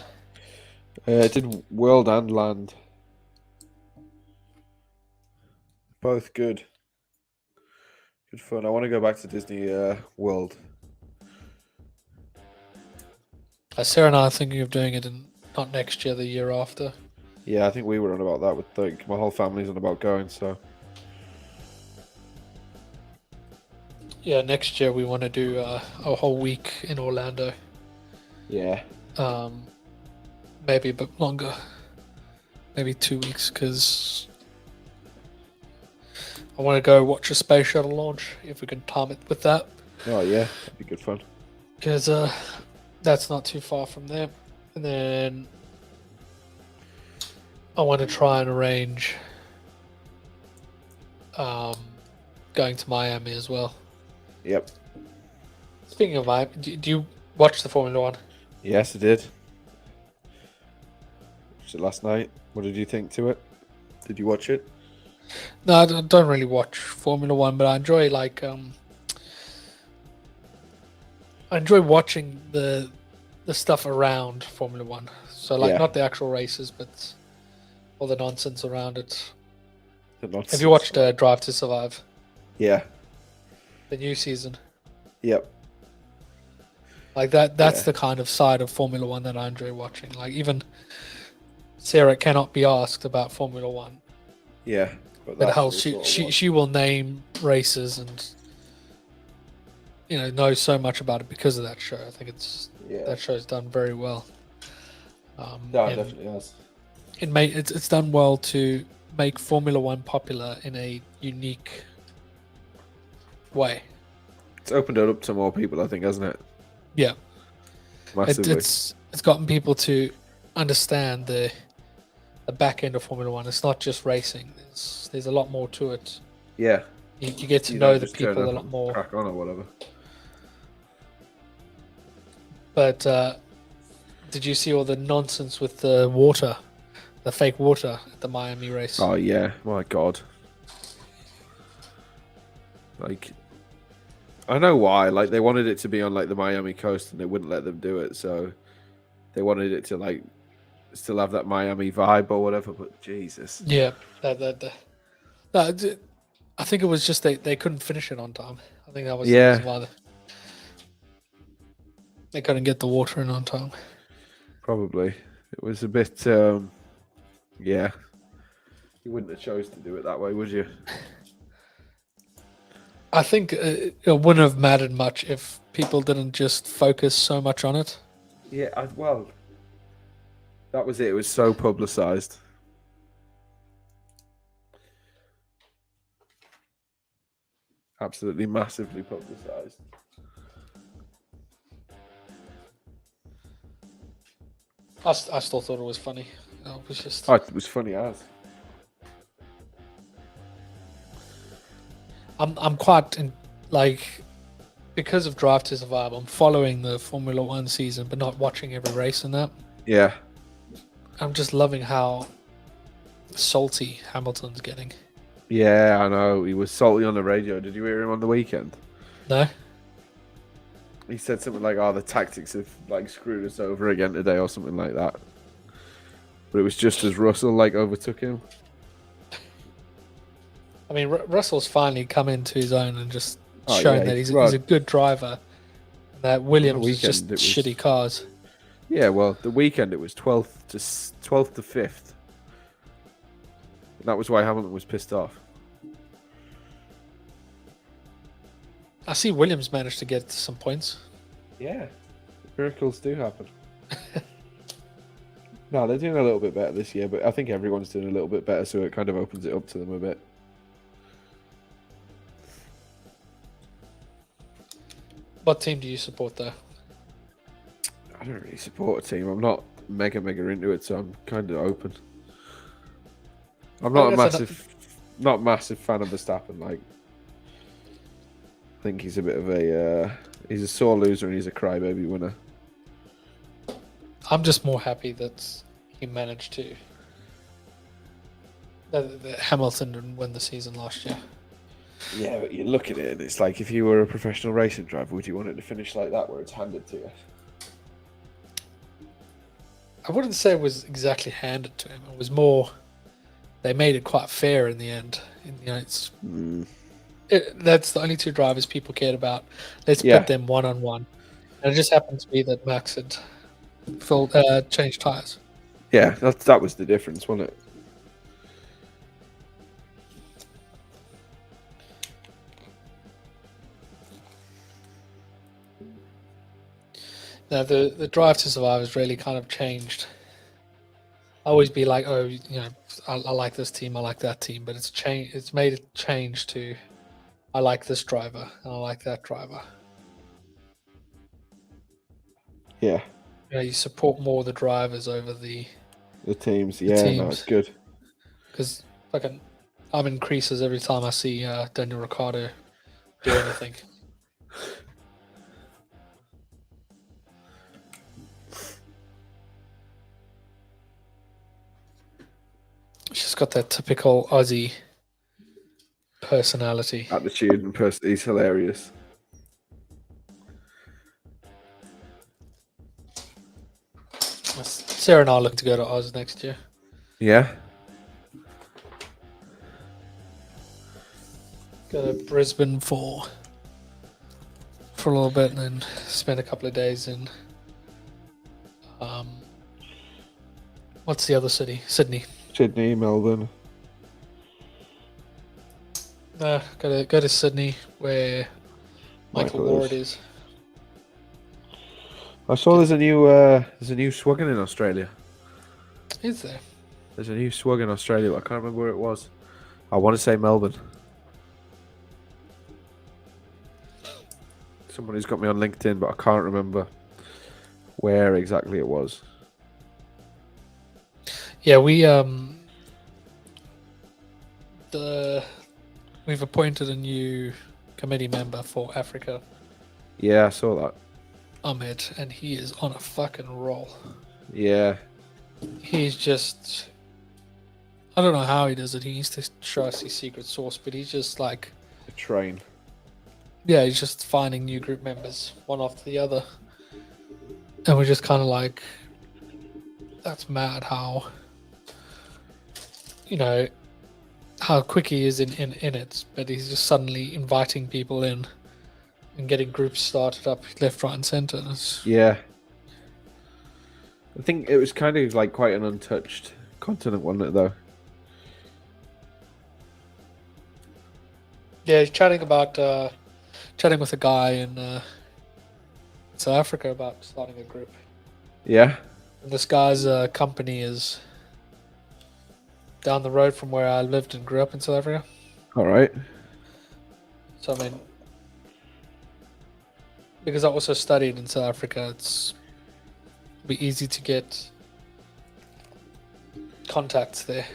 I did World and Land. Both good. Good fun. I want to go back to Disney World. Sarah and I are thinking of doing it not next year, the year after. Yeah, I think we were on about that with like my whole family's on about going, so Yeah, next year we want to do a whole week in Orlando. yeah. Maybe a bit longer. Maybe 2 weeks, because I want to go watch a space shuttle launch, if we can time it with that. Oh yeah, that'd be good fun. Because that's not too far from there. And then I want to try and arrange going to Miami as well. Yep. Speaking of Miami, do you watch the Formula One? Yes, I did. Watched it last night. What did you think to it? Did you watch it? No, I don't really watch Formula One, but I enjoy I enjoy watching the stuff around Formula One. So Yeah. not the actual races, but all the nonsense around it. The nonsense. Have you watched Drive to Survive, Yeah. the new season? Yep. Like that's Yeah. the kind of side of Formula One that I enjoy watching. Like even Sarah cannot be asked about Formula One. Yeah. But But that's hell, what we sort of watch. she will name races and know so much about it because of that show. I think Yeah. that show's done very well. No, it and definitely has. it's done well to make Formula One popular in a unique way. It's opened it up to more people, I think, hasn't it? Yeah, Massively. it's gotten people to understand the back end of Formula One. It's not just racing. There's a lot more to it. Yeah. You get to You know don't the just turn people a up lot and more. Crack on or whatever. But did you see all the nonsense with the water, the fake water at the Miami race? Oh yeah, my god. Like, I know why. Like, they wanted it to be on like the Miami coast, and they wouldn't let them do it. So they wanted it to like still have that Miami vibe or whatever. But Jesus, Yeah, I think it was just they couldn't finish it on time. I think that was the Yeah. reason why. They couldn't get the water in on time. Probably. It was a bit, yeah. You wouldn't have chose to do it that way, would you? I think it wouldn't have mattered much if people didn't just focus so much on it. Yeah, well, that was it. It was so publicised. Absolutely massively publicised. I still thought it was funny. It was just. Oh, it was funny as. I'm quite like, because of Drive to Survive, I'm following the Formula One season, but not watching every race in that. Yeah. I'm just loving how salty Hamilton's getting. Yeah, I know. He was salty on the radio. Did you hear him on the weekend? No. He said something like, "Oh, the tactics have like screwed us over again today," or something like that. But it was just as Russell like overtook him. I mean, Russell's finally come into his own and just Oh, shown yeah, that he's right. a good driver. That Williams is just weekend, it was- shitty cars. Yeah, well, the weekend it was 12th to 5th. And that was why Hamilton was pissed off. I see Williams managed to get some points. Yeah, miracles do happen. No, they're doing a little bit better this year, but I think everyone's doing a little bit better, so it kind of opens it up to them a bit. What team do you support, though? I don't really support a team. I'm not mega into it, so I'm kind of open. I'm not not a massive fan of Verstappen. Like, I think he's a bit of a he's a sore loser and he's a crybaby winner. I'm just more happy that he managed to that Hamilton didn't win the season last year. Yeah, but you look at it and it's like, if you were a professional racing driver, would you want it to finish like that, where it's handed to you? I wouldn't say it was exactly handed to him. It was more, they made it quite fair in the end. That's the only two drivers people cared about. Let's put them one-on-one. And it just happened to be that Max had changed tyres. Yeah, that was the difference, wasn't it? Now, the Drive to Survive has really kind of changed. I always be like, oh, you know, I like this team, I like that team, but it's changed. It's made it change to, I like this driver and I like that driver. Yeah. You know, you support more the drivers over the teams. Yeah, no, it's good. Because fucking, I'm in creases every time I see Daniel Ricciardo do anything. She's got that typical Aussie personality. Attitude and he's hilarious. Sarah and I look to go to Oz next year. Yeah. Go to Brisbane for a little bit and then spend a couple of days in what's the other city? Sydney. Sydney, Melbourne. No, go to Sydney where Michael Ward is. I saw there's a new Swuggen in Australia. Is there? There's a new Swug in Australia, but I can't remember where it was. I want to say Melbourne. Someone who's got me on LinkedIn, but I can't remember where exactly it was. Yeah, we've appointed a new committee member for Africa, Yeah, I saw that. Ahmed, and he is on a fucking roll. Yeah. He's just, I don't know how he does it. He needs to show us his secret sauce, but he's just like, A train. yeah, he's just finding new group members one after the other. And we're just kind of like, that's mad how, you know, how quick he is in it, but he's just suddenly inviting people in. and getting groups started up left, right, and center. Yeah. I think it was kind of like quite an untouched continent, wasn't it, though? Yeah, chatting with a guy in South Africa about starting a group. Yeah. And this guy's company is down the road from where I lived and grew up in South Africa. All right. So, I mean, because I also studied in South Africa, it'll be easy to get contacts there.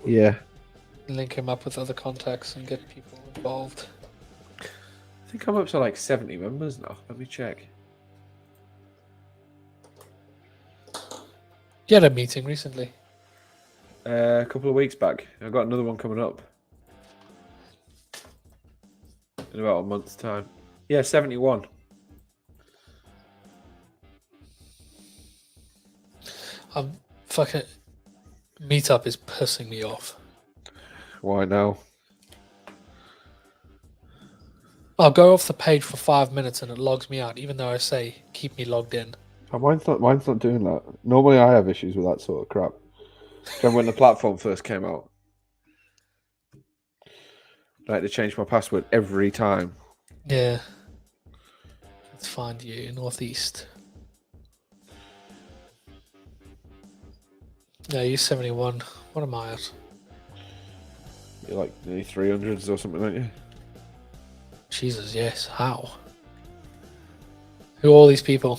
Yeah. Link him up with other contacts and get people involved. I think I'm up to like 70 members now. Let me check. You had a meeting recently. A couple of weeks back. I've got another one coming up in about a month's time. Yeah, 71. Fucking Meetup is pissing me off. Why now? I'll go off the page for 5 minutes and it logs me out, even though I say keep me logged in. Oh, mine's not doing that. Normally I have issues with that sort of crap. Remember when the platform first came out? I had to change my password every time. Yeah. Let's find you, Northeast. Yeah, you're 71. What am I at? You're like nearly 300s or something, aren't you? Jesus, yes. How? Who are all these people?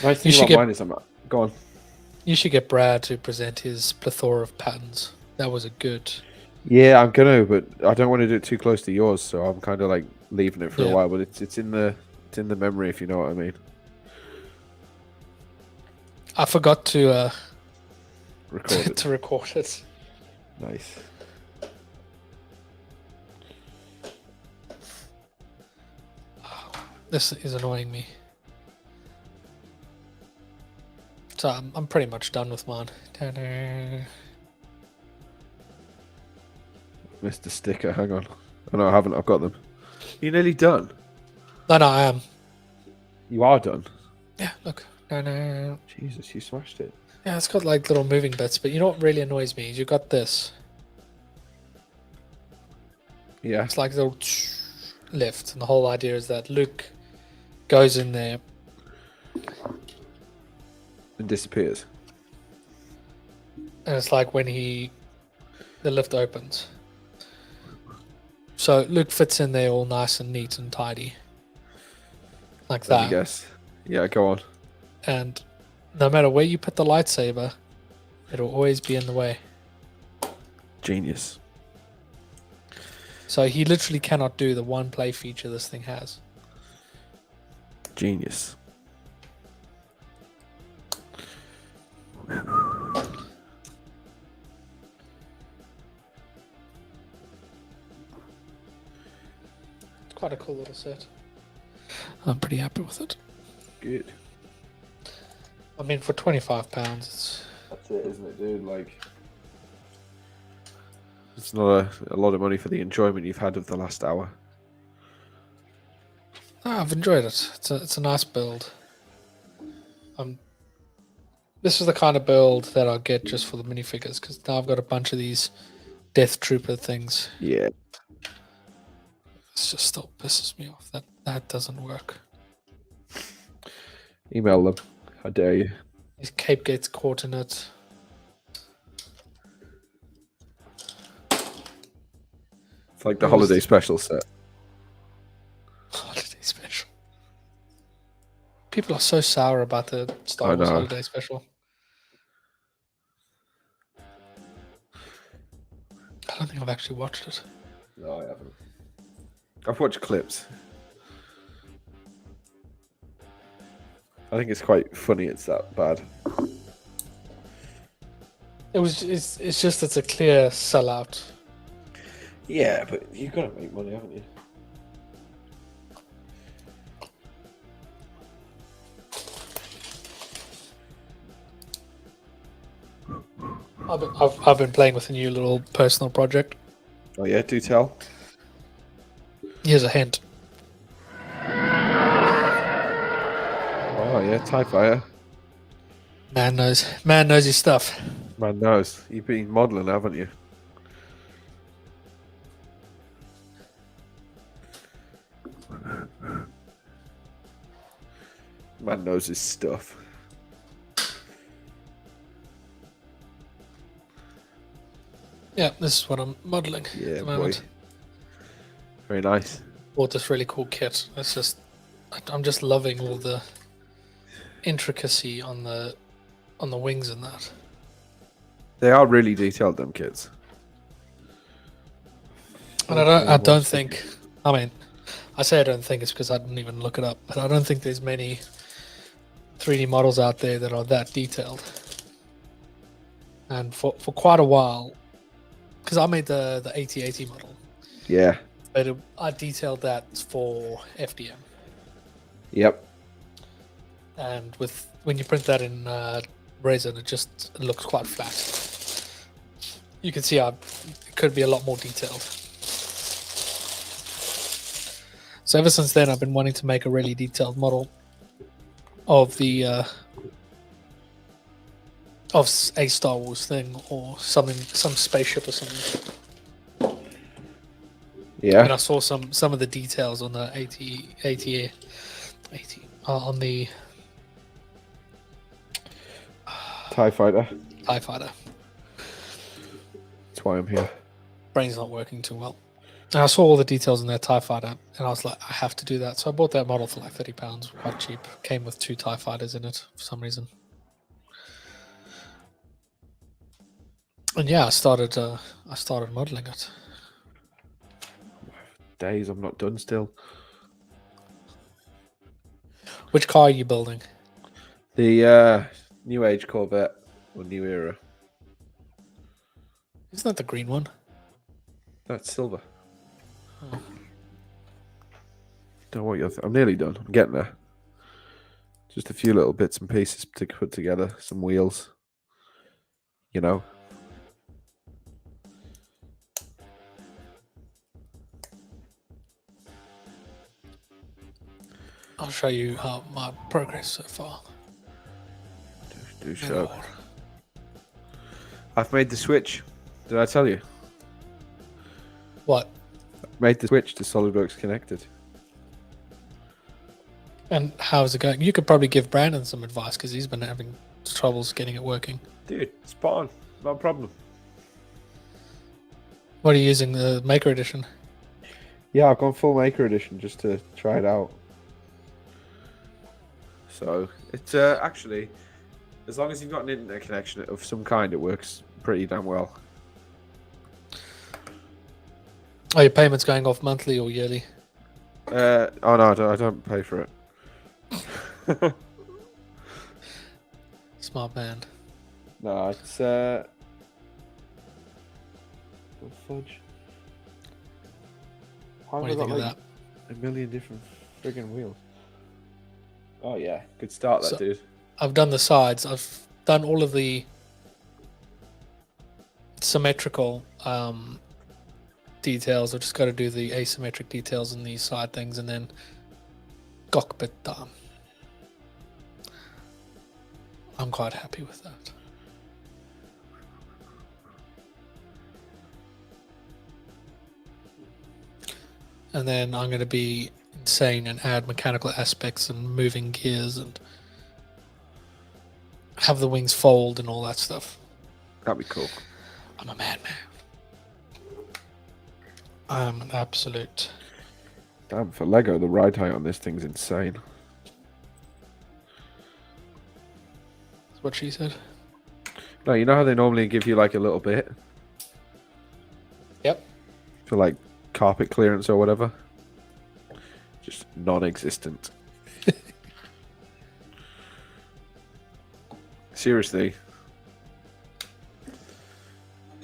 Nice thing You should about get- mine is go on. You should get Brad to present his plethora of patterns. That was a good... Yeah, I'm gonna, but I don't want to do it too close to yours, so I'm kind of like leaving it for a Yeah. while. But it's in the memory, if you know what I mean. I forgot to Record it. to record it. Nice. This is annoying me. So I'm pretty much done with mine. Ta-da. Missed a sticker. Hang on. Oh no, I haven't. I've got them. You're nearly done. No, I am. You are done. Yeah, look. Ta-da. Jesus, you smashed it. Yeah, it's got like little moving bits, but you know what really annoys me is you got this. Yeah. It's like a little lift, and the whole idea is that Luke goes in there. And disappears. And it's like when the lift opens. So Luke fits in there all nice and neat and tidy. Like Let me that. guess. Yeah, go on. And no matter where you put the lightsaber, it'll always be in the way. Genius. So he literally cannot do the one play feature this thing has. Genius. It's quite a cool little set. I'm pretty happy with it. Good. I mean, for £25, it's... That's it, isn't it, dude? Like, it's not a lot of money for the enjoyment you've had of the last hour. No, I've enjoyed it. It's a nice build. This is the kind of build that I'll get just for the minifigures, because now I've got a bunch of these Death Trooper things. Yeah. It just still pisses me off that that doesn't work. Email them. How dare you? His cape gets caught in it. It's like the What was holiday the- special set. Holiday special. People are so sour about the Star I Wars know. holiday special. I don't think I've actually watched it. No, I haven't. I've watched clips. I think it's quite funny it's that bad. It's just it's a clear sellout. Yeah, but you've got to make money, haven't you? I've been playing with a new little personal project. Oh yeah, do tell. Here's a hint. Oh yeah, TIE Fighter. Man knows his stuff. Man knows. You've been modelling, haven't you? Man knows his stuff. Yeah, this is what I'm modeling Yeah, at the boy. moment. Very nice. Bought this really cool kit. I'm just loving all the intricacy on the wings and that. They are really detailed, them kids. And I don't think. I mean, I say I don't think it's because I didn't even look it up, but I don't think there's many 3D models out there that are that detailed. And for quite a while, because I made the AT-80 model, Yeah. but I detailed that for FDM. Yep. And when you print that in resin, it looks quite flat. You can see how it could be a lot more detailed. So ever since then, I've been wanting to make a really detailed model of the of a Star Wars thing or something, some spaceship or something. Yeah. And I saw some of the details on the on the TIE Fighter. TIE Fighter. That's why I'm here. Brain's not working too well. And I saw all the details in their TIE Fighter, and I was like, I have to do that. So I bought that model for like £30, quite cheap. Came with 2 TIE Fighters in it for some reason. And yeah, I started modeling it. Days, I'm not done still. Which car are you building? The New Age Corvette or New Era. Isn't that the green one? That's silver. Oh. Don't know what you're. I'm nearly done. I'm getting there. Just a few little bits and pieces to put together. Some wheels. You know. I'll show you my progress so far. Do show. I've made the switch. Did I tell you? What? Made the switch to Solidworks Connected. And how's it going? You could probably give Brandon some advice because he's been having troubles getting it working. Dude, spot on. Not a problem. What are you using, the Maker Edition? Yeah, I've gone full Maker Edition just to try it out. So, it's actually, as long as you've got an internet connection of some kind, it works pretty damn well. Are your payments going off monthly or yearly? Oh no, I don't pay for it. Smart man. No, it's fudge. Why What have do I you think got, of that? a million different friggin' wheels? Oh yeah, good start that, So- dude. I've done the sides. I've done all of the symmetrical details. I've just got to do the asymmetric details in these side things, and then cockpit done. I'm quite happy with that. And then I'm going to be insane and add mechanical aspects and moving gears and have the wings fold and all that stuff. That'd be cool. I'm a madman. I'm an absolute. Damn, for Lego, the ride height on this thing's insane. That's what she said. No, you know how they normally give you like a little bit Yep. for like carpet clearance or whatever? Just non-existent. Seriously.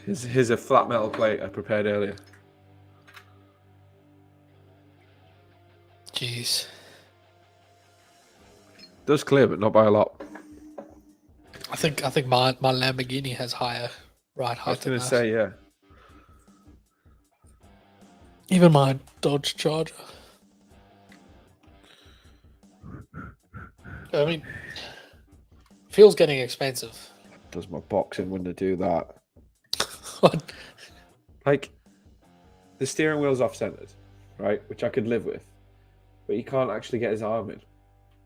Here's a flat metal plate I prepared earlier. Jeez. Does clear, but not by a lot. I think my Lamborghini has higher right I was height. going and to that. say, yeah. Even my Dodge Charger. I mean, fuel's getting expensive. Does my boxing when they do that? What? Like, the steering wheel's off-centered, right? Which I could live with. But he can't actually get his arm in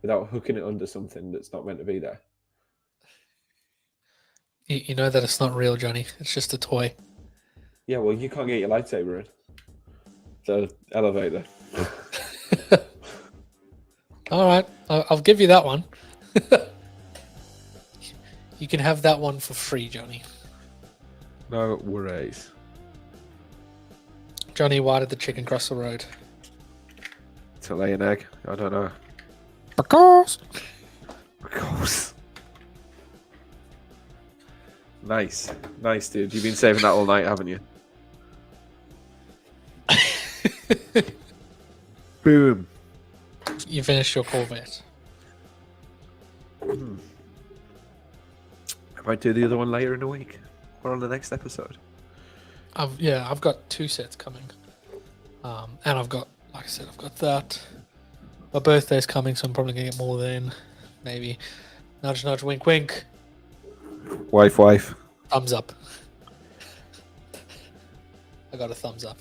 without hooking it under something that's not meant to be there. You know that it's not real, Johnny. It's just a toy. Yeah, well, you can't get your lightsaber in the elevator. All right, I'll give you that one. You can have that one for free, Johnny. No worries. Johnny, why did the chicken cross the road? To lay an egg? I don't know. Because. Nice. Nice, dude. You've been saving that all night, haven't you? Boom. You finished your Corvette. I might do the other one later in the week or on the next episode. I've got 2 sets coming. And I've got, like I said, I've got that. My birthday's coming, so I'm probably going to get more then. Maybe. Nudge, nudge, wink, wink. Wife. Thumbs up. I got a thumbs up.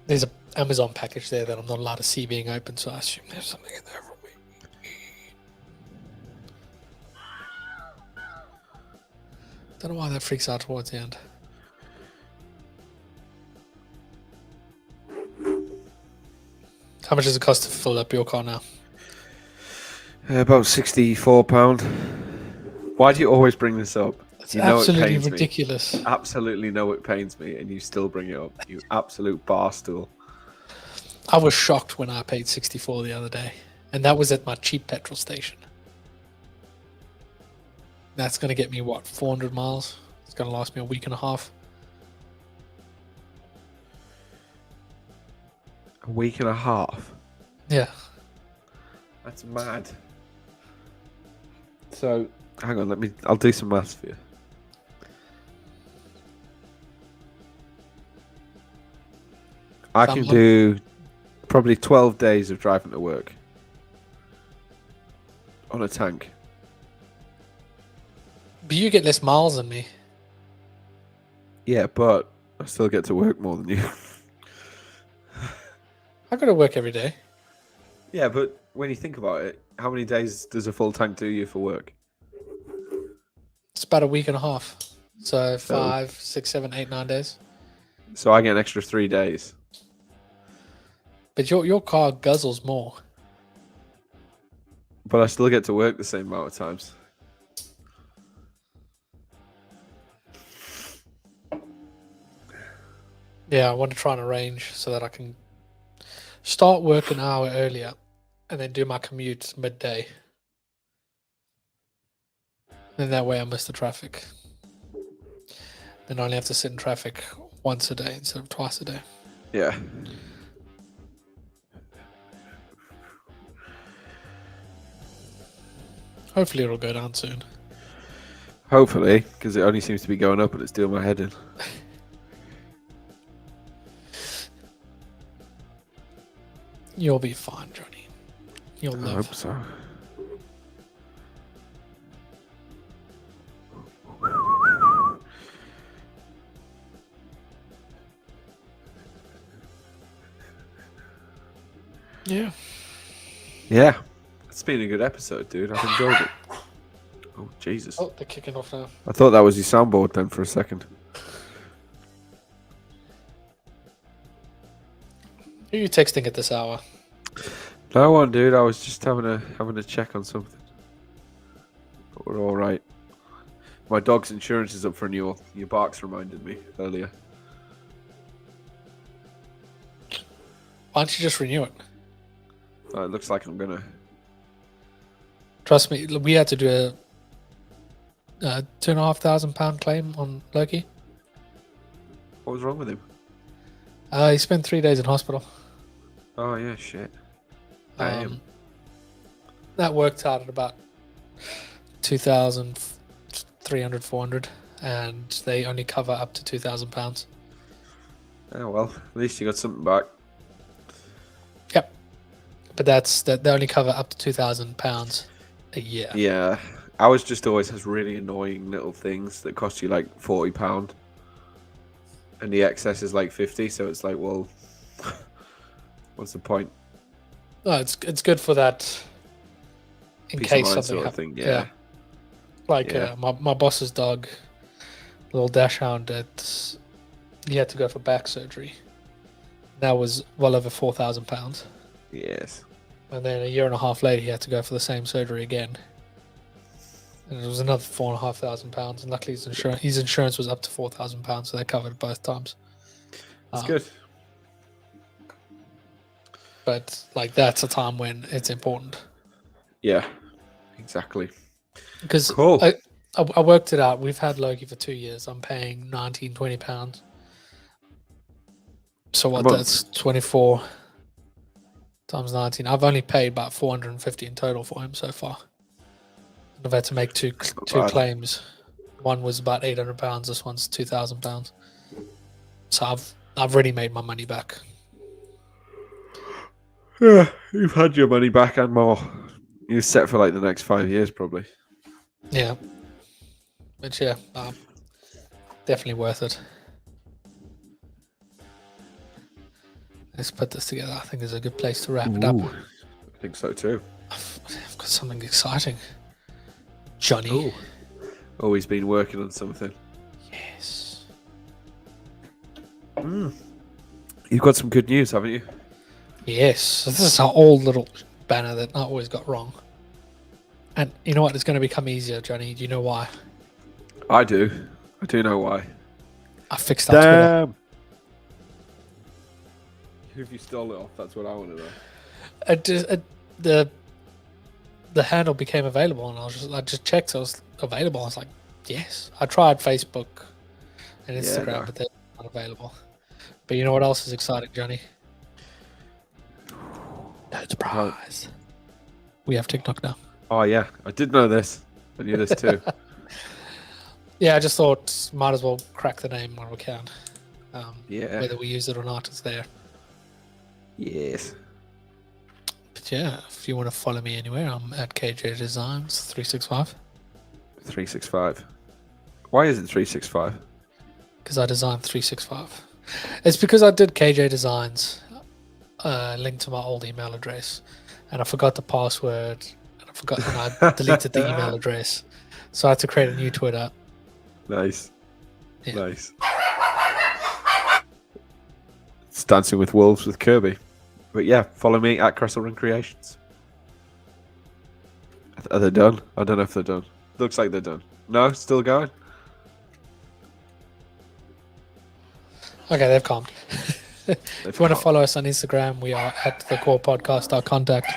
There's an Amazon package there that I'm not allowed to see being open, so I assume there's something in there for me. Don't know why that freaks out towards the end. How much does it cost to fill up your car now? About £64. Why do you always bring this up? It's You know it absolutely pains me. ridiculous. Absolutely know it pains me, and you still bring it up. You absolute barstool. I was shocked when I paid 64 the other day, and that was at my cheap petrol station. That's going to get me, what, 400 miles? It's going to last me a week and a half. A week and a half? Yeah. That's mad. So, hang on, I'll do some maths for you. I can do probably 12 days of driving to work on a tank. But you get less miles than me. Yeah, but I still get to work more than you. I go to work every day. Yeah, but when you think about it, how many days does a full tank do you for work? It's about a week and a half. So 5, 6, 7, 8, 9 days. So I get an extra 3 days. But your car guzzles more. But I still get to work the same amount of times. Yeah, I want to try and arrange so that I can start work an hour earlier and then do my commute midday. Then that way I miss the traffic. Then I only have to sit in traffic once a day instead of twice a day. Yeah. Hopefully it'll go down soon. Hopefully, because it only seems to be going up and it's doing my head in. You'll be fine, Johnny. You'll I live. hope so. Yeah. Yeah. It's been a good episode, dude. I've enjoyed it. Oh, Jesus. Oh, they're kicking off now. I thought that was your soundboard then for a second. Who are you texting at this hour? No one, dude. I was just having a check on something. But we're all right. My dog's insurance is up for renewal. Your barks reminded me earlier. Why don't you just renew it? It looks like I'm gonna. Trust me, we had to do a £2,500 claim on Loki. What was wrong with him? He spent 3 days in hospital. Oh yeah, shit. Damn. That worked out at about 2,000 300, 400, and they only cover up to £2,000. Oh well, at least you got something back. Yep. But they only cover up to £2,000 a year. Yeah, ours just always has really annoying little things that cost you like £40, and the excess is like 50. So it's like, well, what's the point? No, it's good for that in Peace of case mind something sort of happens. thing. Yeah. Like Yeah. my boss's dog, little dachshund, he had to go for back surgery. That was well over £4,000. Yes. And then a year and a half later, he had to go for the same surgery again. And it was another £4,500. And luckily, his insurance was up to £4,000, so they covered it both times. That's good. But like that's a time when it's important. Yeah. Exactly. Because Cool. I worked it out. We've had Loki for 2 years. I'm paying £19, £20. So what? month. That's 24 times 19. I've only paid about 450 in total for him so far. I've had to make two bad. claims. One was about £800. This one's £2,000. So I've already made my money back. Yeah, you've had your money back and more. You're set for like the next 5 years, probably. Yeah. But yeah, definitely worth it. Let's put this together. I think it's a good place to wrap it up. I think so too. I've got something exciting. Jonny. Ooh. Oh, he's been working on something. Yes. You've got some good news, haven't you? Yes. This is our old little banner that I always got wrong. And you know what? It's going to become easier, Jonny. Do you know why? I do. I do know why. I fixed our Twitter. Damn. If you stole it off, that's what I want to know. The handle became available, and I just checked. So it was available. I was like, yes. I tried Facebook and Instagram, no. but they're not available. But you know what else is exciting, Jonny? No surprise. We have TikTok now. Oh, yeah. I did know this. I knew this too. Yeah, I just thought might as well crack the name when we can. Yeah. Whether we use it or not, it's there. Yes. But yeah, if you want to follow me anywhere, I'm at KJ Designs 365. 365. Why is it 365? Because I designed 365. It's because I did KJ Designs, linked to my old email address, and I forgot the password, and I deleted the email address, so I had to create a new Twitter. Nice. Yeah. Nice. It's Dancing with Wolves with Kirby. But yeah, follow me at Cressel Run Creations. Are they done? I don't know if they're done. Looks like they're done. No, still going? Okay, they've calmed. If you want to calmed. follow us on Instagram, we are at The Core Podcast. Our contact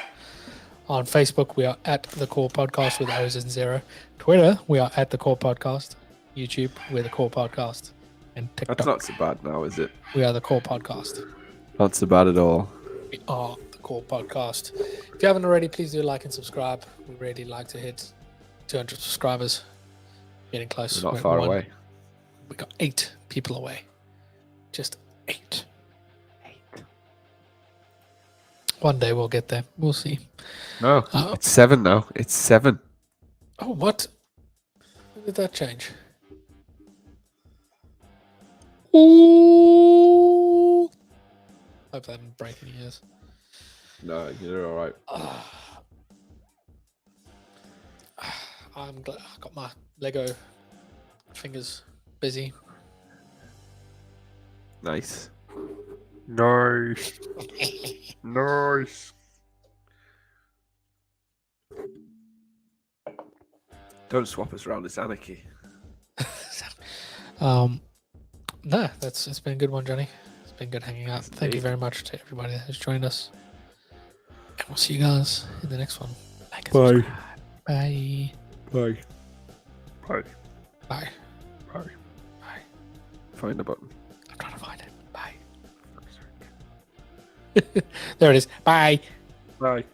on Facebook, we are at The Core Podcast with O's and zero. Twitter, we are at The Core Podcast. YouTube, we're The Core Podcast. And TikTok, That's not so bad now, is it? we are The Core Podcast. Not so bad at all. We are The Core Podcast. If you haven't already, please do like and subscribe. We really like to hit 200 subscribers. Getting close. We're not We're far one- away. We got 8 people away. Just 8. One day we'll get there. We'll see. No, Oh. it's 7 now. It's 7. Oh, what? When did that change? Ooh. Hope that didn't break any ears. No, you're all right. I'm glad I got my Lego fingers busy. Nice. Nice. Nice. Don't swap us around. It's anarchy. No, it's been a good one, Jonny. It's been good hanging out. Thank you indeed. very much to everybody that has joined us. And we'll see you guys in the next one. Like and Bye. subscribe. Bye. Bye. Bye. Bye. Bye. Bye. Find the button. I'm trying to find it. Bye. There it is. Bye. Bye.